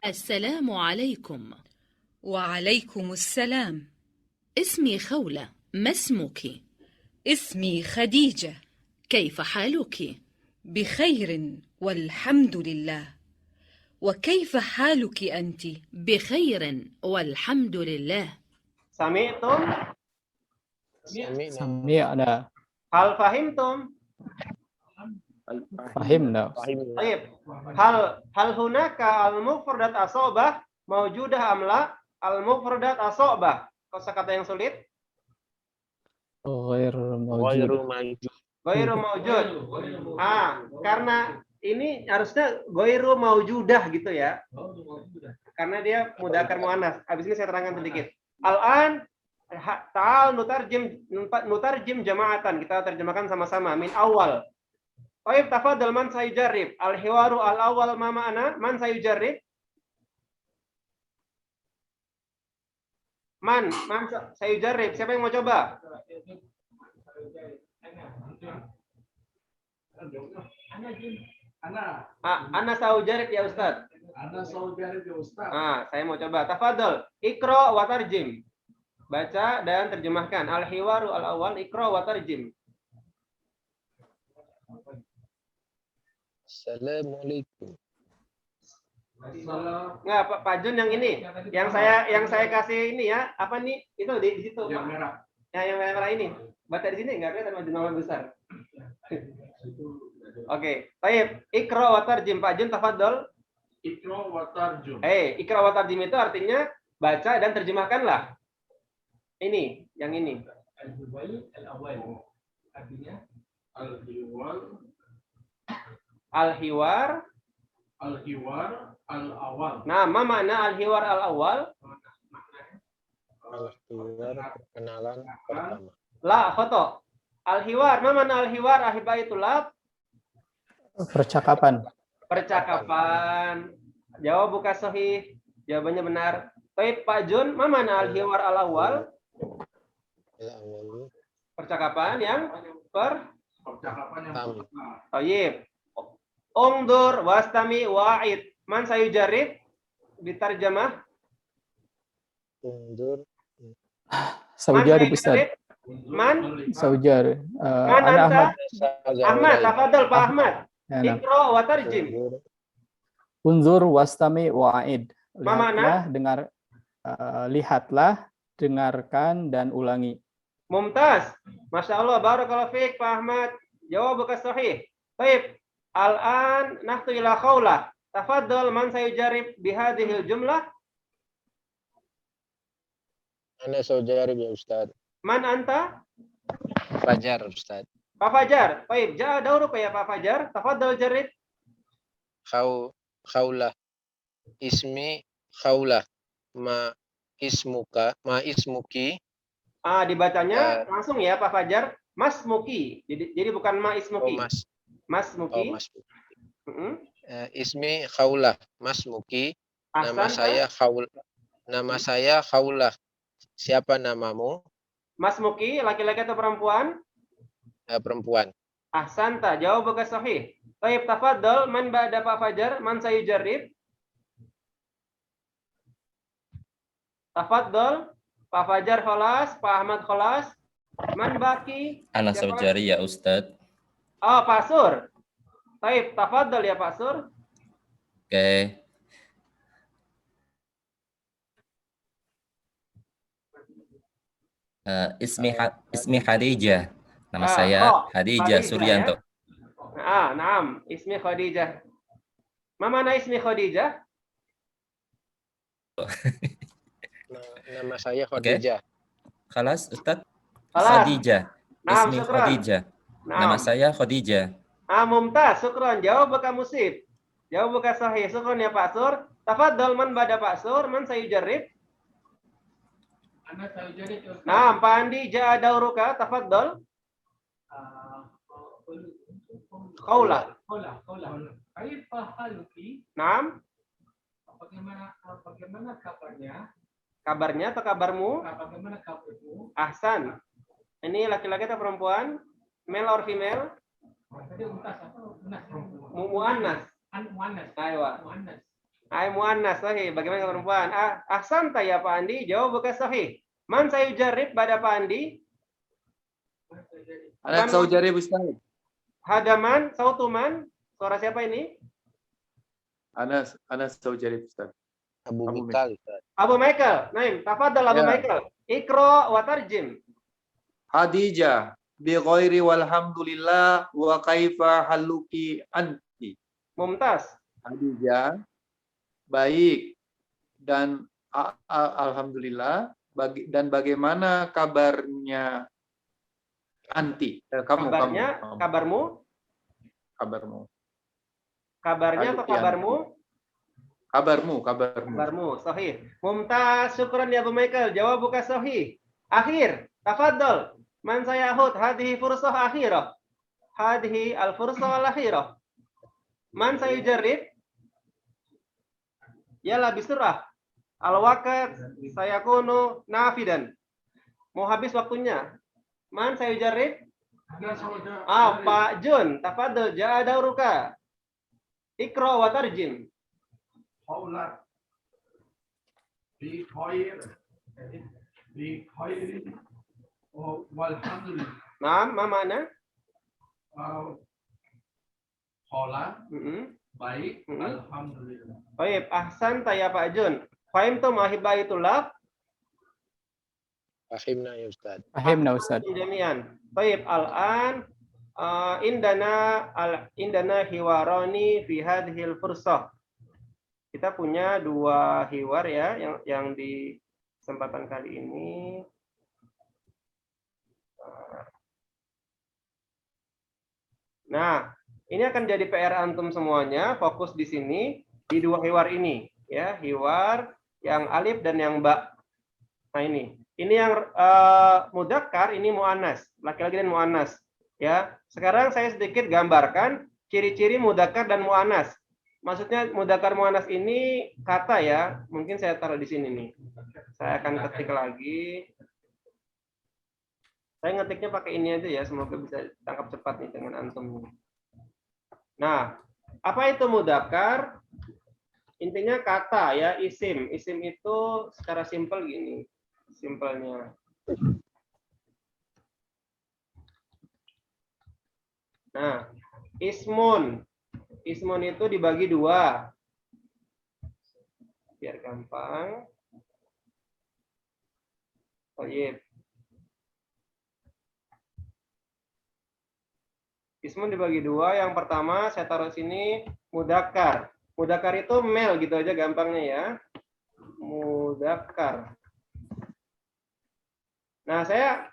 S11: السلام عليكم. وعليكم السلام. اسمي خولة، ما اسمك؟ اسمي خديجة، كيف حالك؟ بخير والحمد لله. وكيف حالك أنت؟ بخير والحمد لله.
S2: Sami'tum?
S3: Sami'na.
S2: Hal fahimtum?
S3: Fahimna.
S2: Baik. Hal hunaka al-mufradat asobah maujudah amla al-mufradat asobah. Kosakata yang sulit?
S3: Ghairu mawjud.
S2: Ghairu mawjud. Karena ini harusnya ghairu mawjudah gitu ya. Karena dia mudzakkar muannas. Habis ini saya terangkan sedikit. Al-an ta'al nutarjim jama'atan. Kita terjemahkan sama-sama min awal. Baik, tafadhal man sayujarrib. Al-hiwaru al-awwal ma ma'ana? Man sayujarrib? Man sayujarrib. Siapa yang mau coba? Ana sayujarrib ya Ustaz. Saya mau coba. Tafadhal, ikra wa tarjim. Baca dan terjemahkan. Al-hiwaru al-awwal ikra wa tarjim.
S5: Assalamualaikum.
S2: Nggak, Pak Jun yang ini, yang saya kasih ini ya, apa nih? Itu di situ. Yang merah. Yang merah ini. Baca di sini nggak kelihatan maju nama besar. Oke, baik. Ikra wa tarjim, Pak Jun tafadhol. Ikra wa tarjim. Ikra wa tarjim itu artinya baca dan terjemahkanlah. Ini, yang ini. Artinya Al-hiwar al-awal. Nah, ma makna al-hiwar al-awal?
S5: Al-hiwar perkenalan pertama.
S2: La, foto. Al-hiwar, ma makna al-hiwar ahibaitullah?
S3: Percakapan.
S2: Percakapan. Jawab buka sahih. Jawabannya benar. Baik, Pak Jun, ma makna al-hiwar al-awal? Percakapan yang percakapan yang pertama. Tayyib. Ungdur wastami wa'id. Man sayujarrib? Ditarjamah.
S5: Ungdur.
S3: Saujarib Ustaz.
S2: Man?
S3: Saujarib.
S2: Man anta? Ahmad, tafadhol Pak Ahmad. Ikra wa tarjim.
S3: Unzur wastami wa'id.
S2: Lihatlah,
S3: lihatlah, dengarkan dan ulangi.
S2: Mumtaz. Masya Allah, barakallahu fiik Pak Ahmad. Jawab buka sahih. Baik. Al-an nahtu ila khawlah. Tafadhol man sayujarib bihadhil jumlah.
S5: Ana sayujarib ya Ustaz.
S2: Man anta?
S5: Fajar Ustaz.
S2: Pak Fajar. Baik, ja'a dauruka ya Pak Fajar. Tafadhol jarib.
S5: khawlah. Ismi khawlah. Ma ismuki.
S2: Dibacanya langsung ya Pak Fajar. Mas Muki. Jadi bukan Ma Ismuki. Mas Muki.
S5: Ismi khawlah. Mas Muki. Nama saya khawlah. Siapa namamu?
S2: Mas Muki, laki-laki atau perempuan?
S5: Perempuan.
S2: Ahsanta, jawabuka sahih. Baik, tafadhol, man ba'da Pak Fajar, man sayujarrib? Tafadhol, Pak Fajar kholas, Pak Ahmad kholas, man baki?
S4: Ana saujari ya Ustadz.
S2: Oh, Pak Sur. Baik, tafadhol ya Pak Sur.
S4: Oke. Ismi Khadijah. Nama saya Khadijah Suryanto.
S2: Ya? Naam, ismi Khadijah. Ma mana ismi Khadijah?
S5: Nama saya Khadijah.
S4: Khalas, Ustadz?
S2: Khalas.
S4: Khadijah.
S2: Naam,
S4: Ismi
S2: syukran.
S4: Khadijah. Nama saya Khadijah.
S2: Mumtaz, syukran. Jawab buka musib. Jawab buka sahih. Syukran ya Pak Sur. Tafadhol man ba'da Pak Sur, man sayujarrib? Nah, Pak Andi ja'a dauruka, tafadhol. Qaulah.
S9: Kaifa haluki?
S2: Naam.
S9: Bagaimana kabarnya?
S2: Kabarnya atau kabarmu?
S9: Bagaimana kabarmu?
S2: Ahsan. Ini laki-laki atau perempuan? Male or female?
S9: Tadi untas apa?
S2: Muannas.
S9: Muannas.
S2: Aywa.
S9: Muannas.
S2: Muannas, sahih. Bagaimana kalau perempuan? Ahsan ya Pak Andi. Jawab bukan sahih. Man sayujarrib pada Pak Andi?
S10: Anak saujari Ustaz.
S2: Hadaman, sautuman. Suara siapa ini?
S10: Anak saujari Ustaz.
S5: Abu Michael.
S2: Abu Michael. Naim, tafadhal Abu Michael. Iqra wa tarjim.
S10: Khadijah bi ghairi walhamdulillah wa kaifa haluki anti.
S2: Mumtaz.
S10: Khadijah baik dan alhamdulillah dan bagaimana kabarnya anti?
S2: Kabarnya, kabarmu? Kabarnya atau kabarmu? Kabarmu, sahih. Mumtaz, syukran ya Abu Michael. Jawab buka sahih. Akhir, tafadhol. Man sayahud hadhihi fursah akhirah. Hadhihi al-fursah al-akhirah. Man sayujarrib? Yala bisurah. Al-waqt sayakunu nafidan. Mau habis waktunya. Man sayujarrib? Pak Jun, tafadhol ja'a dauruka. Iqra wa tarjim.
S12: Qaulat bi khair walhamdulillah.
S2: Naam, ma mana?
S12: Qaulat baik, alhamdulillah.
S2: Baik, ahsan ya Pak Jun. Fahimtum ahibaitullah?
S5: Fahimna ya Ustaz.
S3: Fahimna Ustaz.
S2: Demikian. Baik, al-an indana hiwarani fi hadhil fursah. Kita punya dua hiwar ya yang di kesempatan kali ini. Nah, ini akan jadi PR antum semuanya, fokus di sini di dua hiwar ini ya, hiwar yang alif dan yang ba. Nah, ini yang mudzakkar, ini muannas, laki-laki dan muannas ya. Sekarang saya sedikit gambarkan ciri-ciri mudzakkar dan muannas. Maksudnya mudzakkar muannas ini kata ya, mungkin saya taruh di sini nih. Saya akan ketik lagi. Saya ngetiknya pakai ini aja ya, semoga bisa tangkap cepat nih dengan antum. Nah, apa itu mudzakkar? Intinya kata ya, isim. Isim itu secara simpel gini, simpelnya. Nah, ismun. Ismun itu dibagi dua. Biar gampang. Baik. Ismun dibagi dua. Yang pertama saya taruh sini mudzakkar. Mudzakkar itu male gitu aja gampangnya ya. Mudzakkar. Nah, saya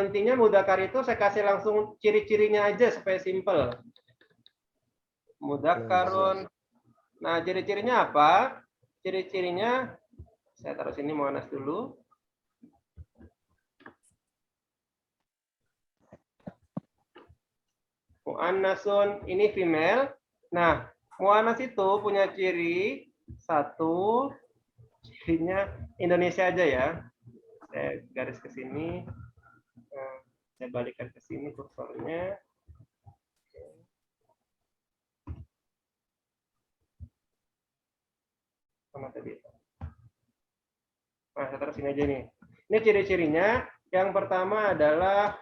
S2: intinya mudzakkar itu saya kasih langsung ciri-cirinya aja supaya simpel. Mudzakkarun Nah, ciri-cirinya apa? Ciri-cirinya, saya taruh sini muannas dulu. Muannasun, ini female. Nah, muannas itu punya ciri satu, cirinya Indonesia aja ya. Saya garis ke sini. Nah, saya balikkan ke sini kursornya. Sama tadi. Nah, saya taruh sini aja nih. Ini ciri-cirinya. Yang pertama adalah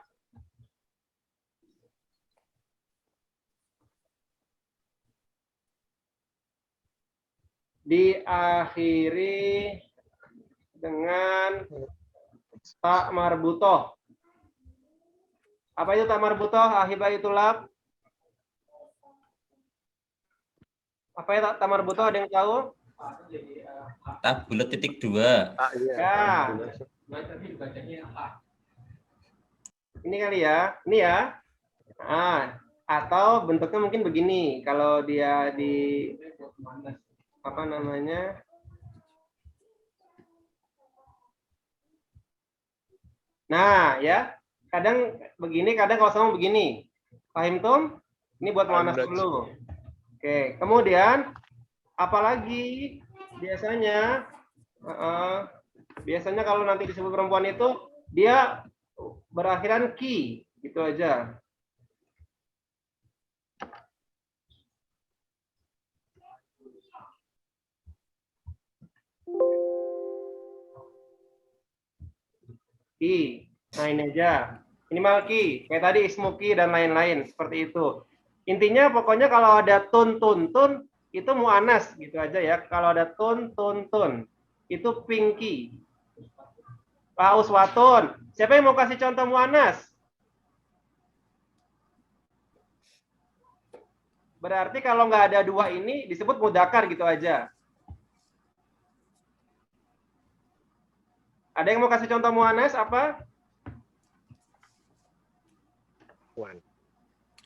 S2: diakhiri dengan tak marbutoh. Apa itu tak marbutoh? Ahibaitulab. Apa ya tak marbutoh? Ada yang tahu?
S4: Tak bulat titik 2.
S2: Ya. Ini kali ya. Ini ya. Nah, atau bentuknya mungkin begini. Kalau dia di apa namanya? Nah, ya. Kadang begini, kadang kalau sama begini. Paham, Tom? Ini buat muannas dulu. Oke, kemudian apalagi biasanya biasanya kalau nanti disebut perempuan itu dia berakhiran ki, gitu aja. Ki. Nah, ini aja. Minimal ki. Kayak tadi ismuki dan lain-lain. Seperti itu. Intinya pokoknya kalau ada tun, itu mu'anas. Gitu aja ya. Kalau ada tun, itu pinky. Uswatun. Siapa yang mau kasih contoh mu'anas? Berarti kalau nggak ada dua ini disebut mudakar gitu aja. Ada yang mau kasih contoh mu'anas apa?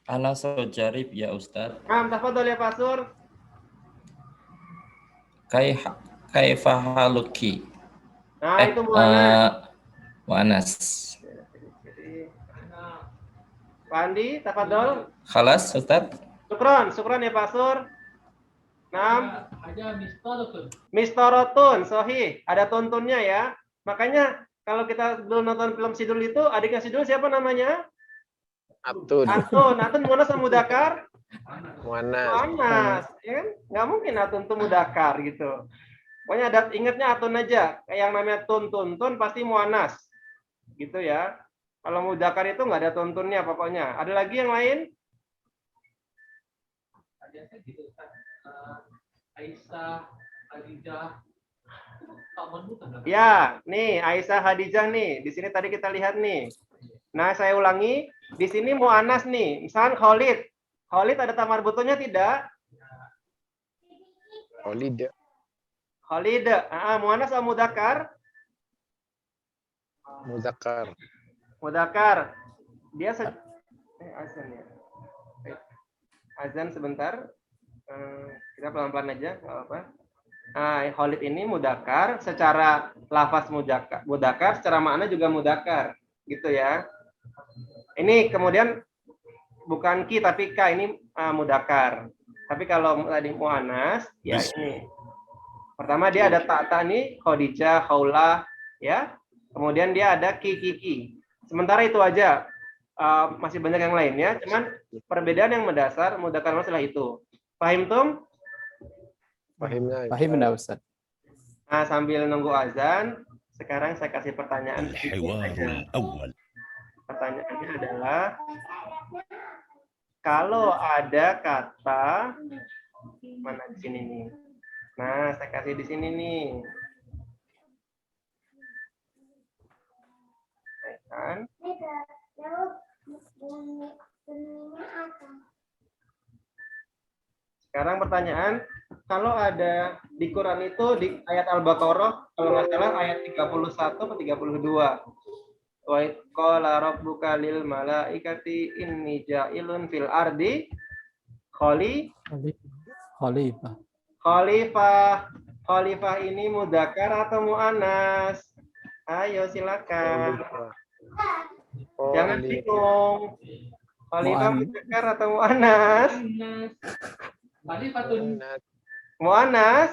S4: Ana sojarib ya Ustaz.
S2: Tafadhol ya Pak Sur.
S4: Kaifa haluki.
S2: Nah, itu mu'anas.
S4: Mu'anas.
S2: Pak Andi, tafadhol.
S4: Khalas Ustaz.
S2: Syukron ya Pak Sur. 6.
S9: Ada mistorotun.
S2: Mistorotun, sohih. Ada tuntunnya ya. Makanya kalau kita dulu nonton film Sidul itu, adiknya Sidul siapa namanya?
S5: Atun.
S2: Atun mu'anas atau mudakar?
S5: Mu'anas.
S2: Ya kan? Nggak mungkin Atun itu mudakar gitu. Pokoknya ingatnya Atun aja. Kayak yang namanya tun pasti mu'anas. Gitu ya. Kalau mudakar itu nggak ada tuntunnya pokoknya. Ada lagi yang lain?
S9: Ada gitu kan. Aisyah, Khadijah.
S2: Ya, nih Aisyah Khadijah nih. Di sini tadi kita lihat nih. Nah, saya ulangi. Di sini mu'anas nih. Misalkan Khalid. Khalid ada tamar butuhnya tidak? Khalid. Mu'anas atau mudakar? Mudakar. Dia azan ya. Azan sebentar. Kita pelan-pelan aja, nggak apa-apa. Khalid ini mudakar, secara lafaz mudakar, secara makna juga mudakar, gitu ya. Ini kemudian bukan ki tapi ka, ini mudakar. Tapi kalau tadi mu'anas, ya ini. Pertama dia ada ta nih, Khadijah, Khaulah, ya. Kemudian dia ada ki. Sementara itu aja. Masih banyak yang lainnya, cuman perbedaan yang mendasar mudakar masalah itu. Paham Tum?
S3: Pahim enggak Ustaz?
S2: Nah, sambil nunggu azan, sekarang saya kasih pertanyaan. Pertanyaannya adalah, kalau ada kata mana di sini nih? Nah, saya kasih di sini nih. Kan? Sekarang pertanyaan, kalau ada di Quran itu di ayat Al-Baqarah, kalau nggak salah ayat 31 atau 32. Wa qala rabbuka lil malaikati inni ja'ilun fil ardi khalifah. Khalifah. Khalifah ini mudzakkar atau muannas? Ayo silakan. Jangan bingung. Khalifah mudzakkar atau muannas?
S9: Khalifatun.
S2: Muannas.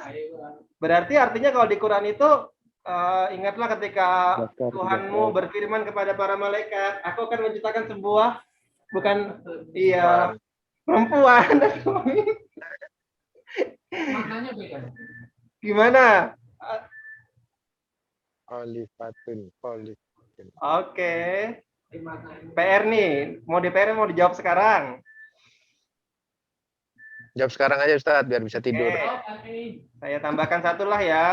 S2: Berarti artinya kalau di Quran itu ingatlah ketika Tuhanmu berfirman kepada para malaikat, aku akan menciptakan sebuah perempuan.
S9: Maknanya beda.
S2: Gimana?
S5: Khalifatun.
S2: Oke. PR nih, mau dijawab sekarang.
S5: Jawab sekarang aja Ustadz biar bisa tidur.
S2: Saya tambahkan satu lah ya.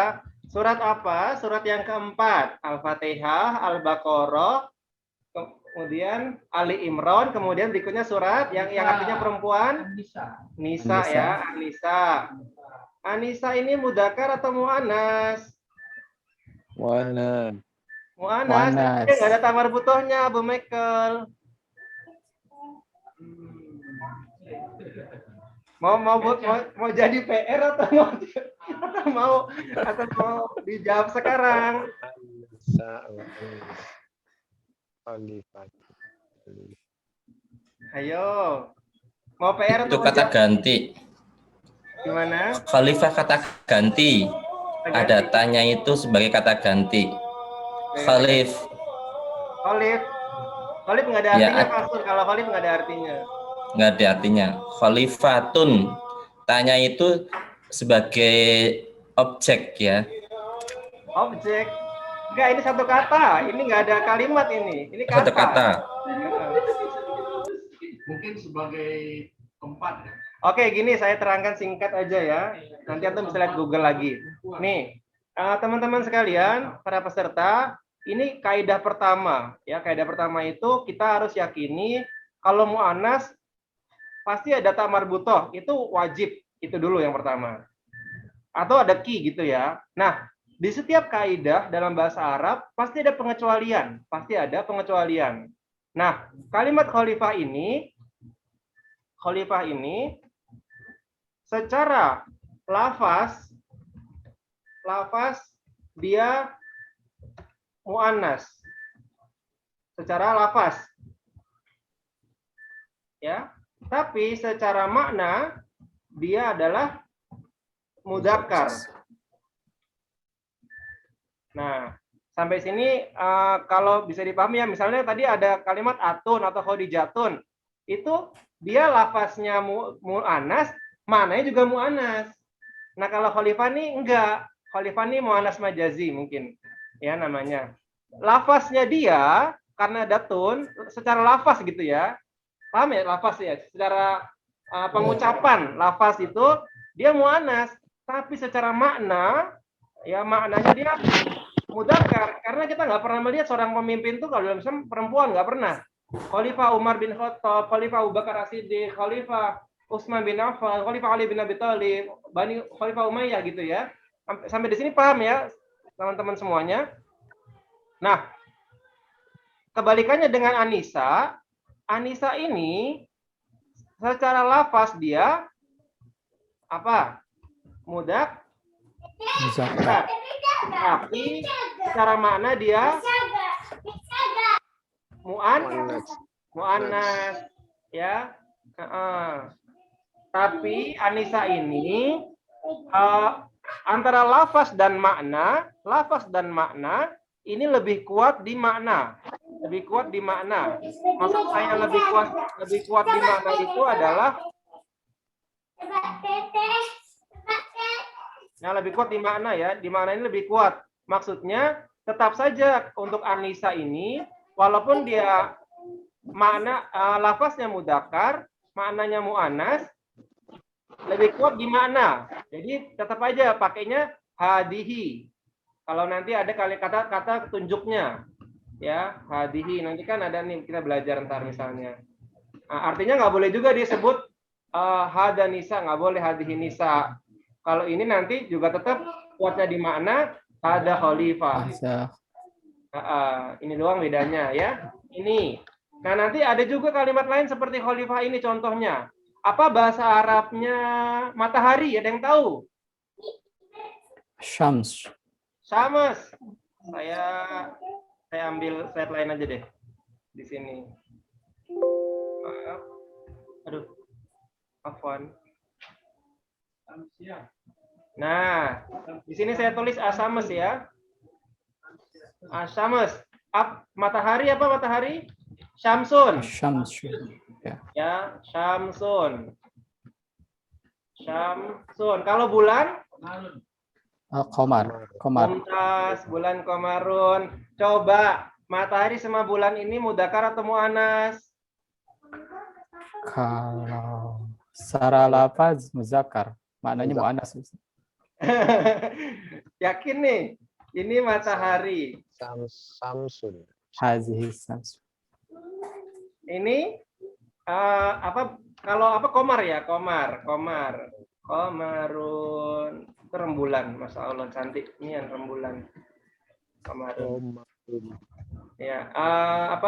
S2: Surat apa? Surat yang keempat. Al-Fatihah, Al-Baqarah, kemudian Ali Imran, kemudian berikutnya surat yang artinya perempuan. Nisa ya, An-Nisa. An-Nisa ini mudzakkar atau muannas?
S10: Muannas.
S2: Muannas. Nggak ada tamar butuhnya, Bu Michael. Mau jadi PR atau mau dijawab sekarang? Ayo. Mau PR
S4: Itu
S2: atau
S4: kata ganti.
S2: Gimana?
S4: Khalifah kata ganti. Ada tanya itu sebagai kata ganti. Khalif
S2: nggak ada artinya, Pastor. Kalau Khalif nggak ada artinya.
S4: Nggak ada artinya. Khalifatun. Tanya itu sebagai objek ya.
S2: Objek. Enggak, ini satu kata. Ini nggak ada kalimat ini. Ini kata.
S4: Satu kata.
S12: Mungkin sebagai tempat ya.
S2: Oke, gini saya terangkan singkat aja ya. Nanti antum bisa lihat Google lagi. Nih, teman-teman sekalian, para peserta, ini kaidah pertama. Ya, kaidah pertama itu kita harus yakini kalau muannas pasti ada tamar butoh, itu wajib. Itu dulu yang pertama. Atau ada ki gitu ya. Nah, di setiap kaidah dalam bahasa Arab pasti ada pengecualian. Pasti ada pengecualian. Nah, kalimat khalifah ini secara lafaz dia muannas. Secara lafaz. Ya. Tapi secara makna dia adalah mudzakkar. Nah, sampai sini kalau bisa dipahami ya, misalnya tadi ada kalimat atun atau khadijatun, itu dia lafaznya muannas, maknanya juga muannas. Nah, kalau khalifah nih enggak. Khalifah nih muannas majazi mungkin ya namanya. Lafaznya dia karena datun secara lafaz gitu ya. Paham ya lafaz ya? Secara pengucapan lafaz itu dia muannas, tapi secara makna ya maknanya dia mudzakkar karena kita nggak pernah melihat seorang pemimpin itu kalau dalam Islam perempuan, nggak pernah. Khalifah Umar bin Khattab, Khalifah Abu Bakar As-Siddiq, Khalifah Utsman bin Affan, Khalifah Ali bin Abi Thalib, Khalifah Umayyah gitu ya. Sampai di sini paham ya teman-teman semuanya? Nah, kebalikannya dengan An-Nisa, An-Nisa ini secara lafaz dia apa? Mudzakkar. Tapi secara makna dia muannas ya. Tapi An-Nisa ini antara lafaz dan makna ini lebih kuat di makna. Maksud saya lebih kuat di makna itu adalah yang lebih kuat di makna ya. Di makna ini lebih kuat. Maksudnya tetap saja untuk An-Nisa ini walaupun dia makna lafaznya mudzakkar, maknanya muannas, lebih kuat di makna. Jadi tetap aja pakainya hadihi. Kalau nanti ada kata tunjuknya, ya hadihi. Nanti kan ada nih kita belajar ntar misalnya. Nah, artinya nggak boleh juga disebut hada nisa, nggak boleh hadihi nisa. Kalau ini nanti juga tetap kuatnya di makna hada khalifah. Ini doang bedanya ya. Ini. Nah nanti ada juga kalimat lain seperti khalifah ini contohnya. Apa bahasa Arabnya matahari? Ada yang tahu?
S3: Syams.
S2: Syams. Saya ambil slide lain aja deh di sini. Maaf. Aduh. Afwan. Nah, di sini saya tulis Asyams ya. Asyams. Matahari apa matahari? Syamsun.
S3: Syamsun.
S2: Ya, Syamsun. Syamsun. Kalau bulan?
S3: Qamar. Qamar.
S2: Mumtaz, bulan Qamarun. Coba, matahari sama bulan ini mudzakkar atau muannas?
S3: Kalau secara lafaz muzakkar, maknanya muannas.
S2: Yakin nih, ini matahari.
S5: Samsun.
S3: Hazihi syams.
S2: Ini kalau Qamar ya, Qamar. Qamarun. Itu rembulan, Masya Allah cantik. Ini yang rembulan. Qamarun. Ya,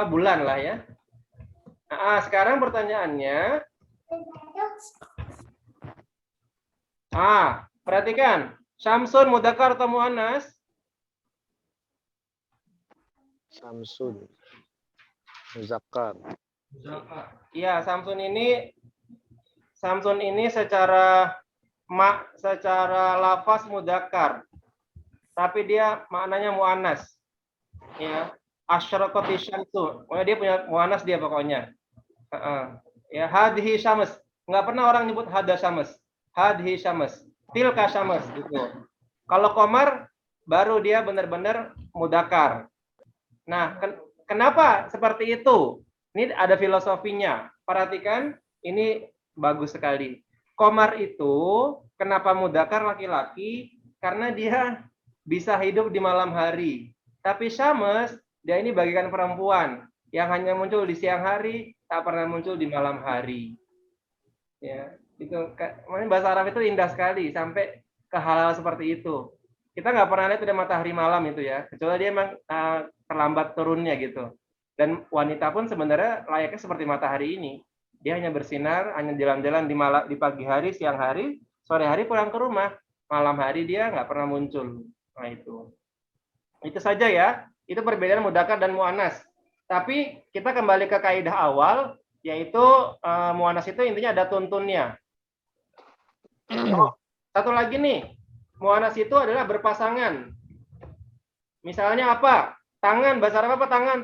S2: bulan lah ya. Sekarang pertanyaannya. Perhatikan. Syamsun mudzakkar atau muannas?
S5: Samsun. Muzakkar.
S2: Iya, Samsun ini secara lafaz mudzakkar. Tapi dia maknanya muannas. Ya, asyraqati syamsu. Pokoknya dia punya muannas dia pokoknya. Ya, hadhihi syams. Enggak pernah orang nyebut hada syams. Hadhihi syams. Tilka syams gitu. Kalau qamar baru dia benar-benar mudzakkar. Nah, kenapa seperti itu? Ini ada filosofinya. Perhatikan, ini bagus sekali. Qamar itu kenapa mudzakkar laki-laki? Karena dia bisa hidup di malam hari. Tapi syams, dia ini bagikan perempuan yang hanya muncul di siang hari, tak pernah muncul di malam hari. Ya, itu bahasa Arab itu indah sekali sampai ke hal-hal seperti itu. Kita nggak pernah lihat ada matahari malam itu ya, kecuali dia memang terlambat turunnya gitu. Dan wanita pun sebenarnya layaknya seperti matahari ini. Dia hanya bersinar, hanya jalan-jalan di pagi hari, siang hari, sore hari pulang ke rumah. Malam hari dia nggak pernah muncul. Nah itu saja ya. Itu perbedaan mudzakkar dan muannas. Tapi kita kembali ke kaidah awal, yaitu muannas itu intinya ada tuntunnya. Satu lagi nih, muannas itu adalah berpasangan. Misalnya apa? Tangan, bahasa Arab apa tangan?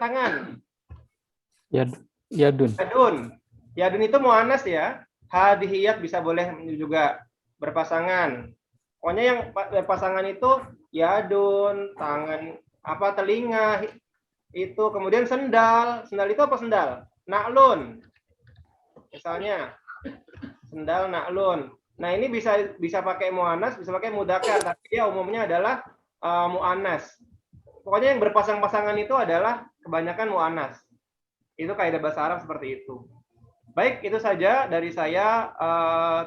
S3: Yadun.
S2: Yadun itu muannas ya. Hadhiyat bisa boleh juga berpasangan. Pokoknya yang berpasangan itu yadun, tangan, telinga itu, kemudian sendal. Sendal itu apa sendal? Na'lun. Misalnya sendal na'lun. Nah, ini bisa pakai muannas, bisa pakai mudzakkar, tapi dia umumnya adalah muannas. Pokoknya yang berpasang-pasangan itu adalah kebanyakan muannas. Itu kaidah bahasa Arab seperti itu. Baik, itu saja dari saya,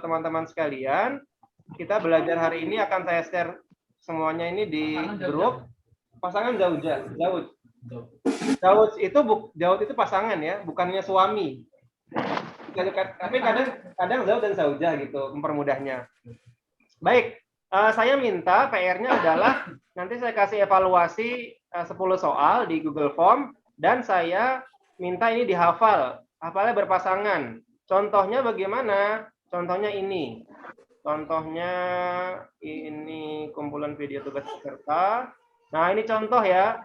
S2: teman-teman sekalian. Kita belajar hari ini akan saya share semuanya ini di grup. Pasangan Zawj itu pasangan ya, bukannya suami. Tapi kadang Zawj dan Zaujah gitu, mempermudahnya. Baik, saya minta PR-nya adalah nanti saya kasih evaluasi 10 soal di Google Form dan saya minta ini dihafal. Hafalnya berpasangan. Contohnya bagaimana? Contohnya ini. Contohnya ini kumpulan video tugas peserta. Nah, ini contoh ya.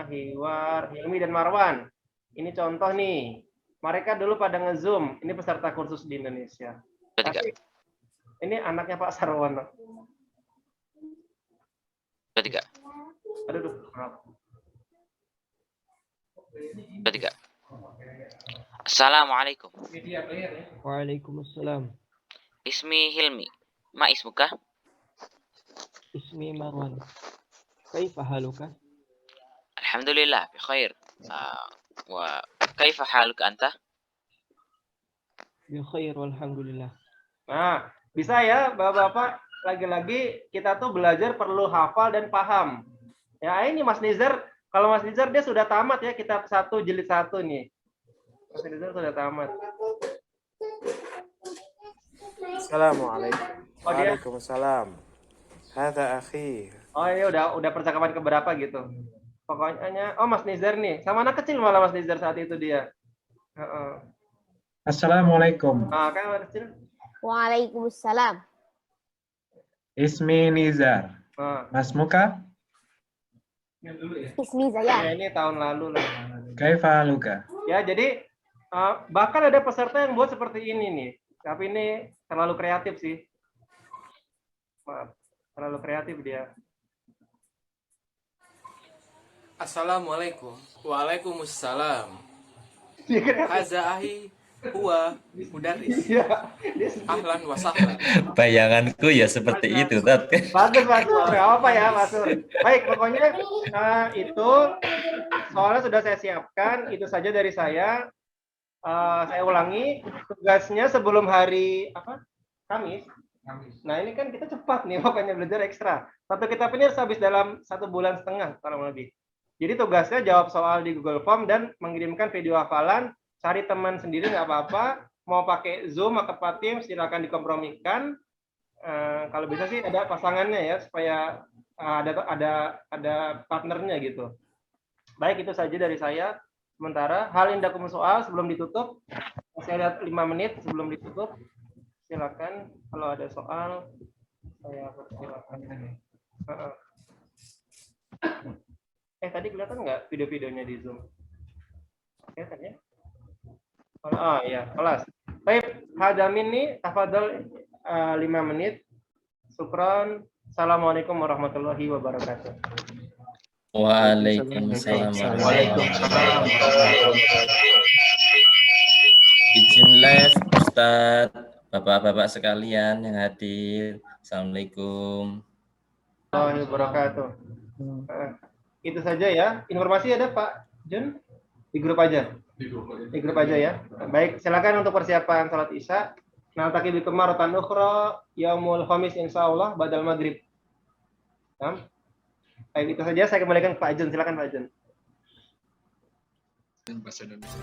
S2: Hiwar, Hilmi dan Marwan. Ini contoh nih. Mereka dulu pada nge-Zoom. Ini peserta kursus di Indonesia. Ini anaknya Pak Sarwono. Aduh, maaf.
S13: Assalamualaikum.
S14: Waalaikumsalam.
S13: Ismi Hilmi. Ma ismuka?
S14: Ismi Marwan. Kaifa haluka?
S13: Alhamdulillah, bikhair. Wa kaifa haluka anta?
S14: Bikhair walhamdulillah.
S2: Nah, bisa ya Bapak-bapak, lagi-lagi kita tuh belajar perlu hafal dan paham. Ya, ini Mas Nizar, kalau Mas Nizar dia sudah tamat ya kitab 1 jilid 1 nih. Mas Nizar sudah tamat.
S15: Assalamualaikum. Waalaikumsalam. Hadza akhi.
S2: Oh, ini udah percakapan keberapa gitu. Pokoknya, oh Mas Nizar nih, sama anak kecil malah Mas Nizar saat itu dia.
S16: Assalamualaikum.
S2: Kan anak kecil.
S17: Waalaikumsalam.
S16: Ismi Nizar. Mas Muka?
S17: Ismi Zaya.
S2: Ya, ini tahun lalu lah.
S16: Kaifa haluka?
S2: Ya, jadi bahkan ada peserta yang buat seperti ini nih. Tapi ini terlalu kreatif sih. Maaf, terlalu kreatif dia.
S15: Assalamualaikum. Waalaikumsalam. Hadza akhi huwa mudarris. Ahlan wa sahlan.
S4: Bayanganku ya seperti itu, Tat.
S2: Bagus, nggak apa ya, Mas Sur. Baik, pokoknya itu soalnya sudah saya siapkan, itu saja dari saya. Saya ulangi, tugasnya sebelum hari Kamis. Nah ini kan kita cepat nih, pokoknya belajar ekstra. Satu kitab ini harus habis dalam 1,5 bulan kurang lebih. Jadi tugasnya jawab soal di Google Form dan mengirimkan video hafalan. Cari teman sendiri nggak apa-apa. Mau pakai Zoom atau Teams silakan dikompromikan. Kalau bisa sih ada pasangannya ya supaya ada partnernya gitu. Baik, itu saja dari saya. Sementara hal indakum soal sebelum ditutup, saya lihat 5 menit sebelum ditutup. Silakan kalau ada soal saya persilakan. Tadi kelihatan nggak video-videonya di Zoom? Kelihatan ya? Ya, kelas. Baik, hadamin nih, tafadhol 5 menit. Syukran. Assalamualaikum warahmatullahi wabarakatuh.
S4: Waalaikumsalam. Izin live, Ustadz. Bapak-bapak sekalian yang hadir. Assalamualaikum.
S2: Warahmatullahi wabarakatuh. Itu saja ya. Informasi ada Pak Jun? Di grup aja. Di grup aja ya. Baik, silakan untuk persiapan salat Isya. Naltaqi bikum maratan ukhra yaumul khamis insyaallah badal maghrib. Baik, itu saja saya kembalikan ke Pak Jun. Silakan Pak Jun.
S1: Bahasa Indonesia.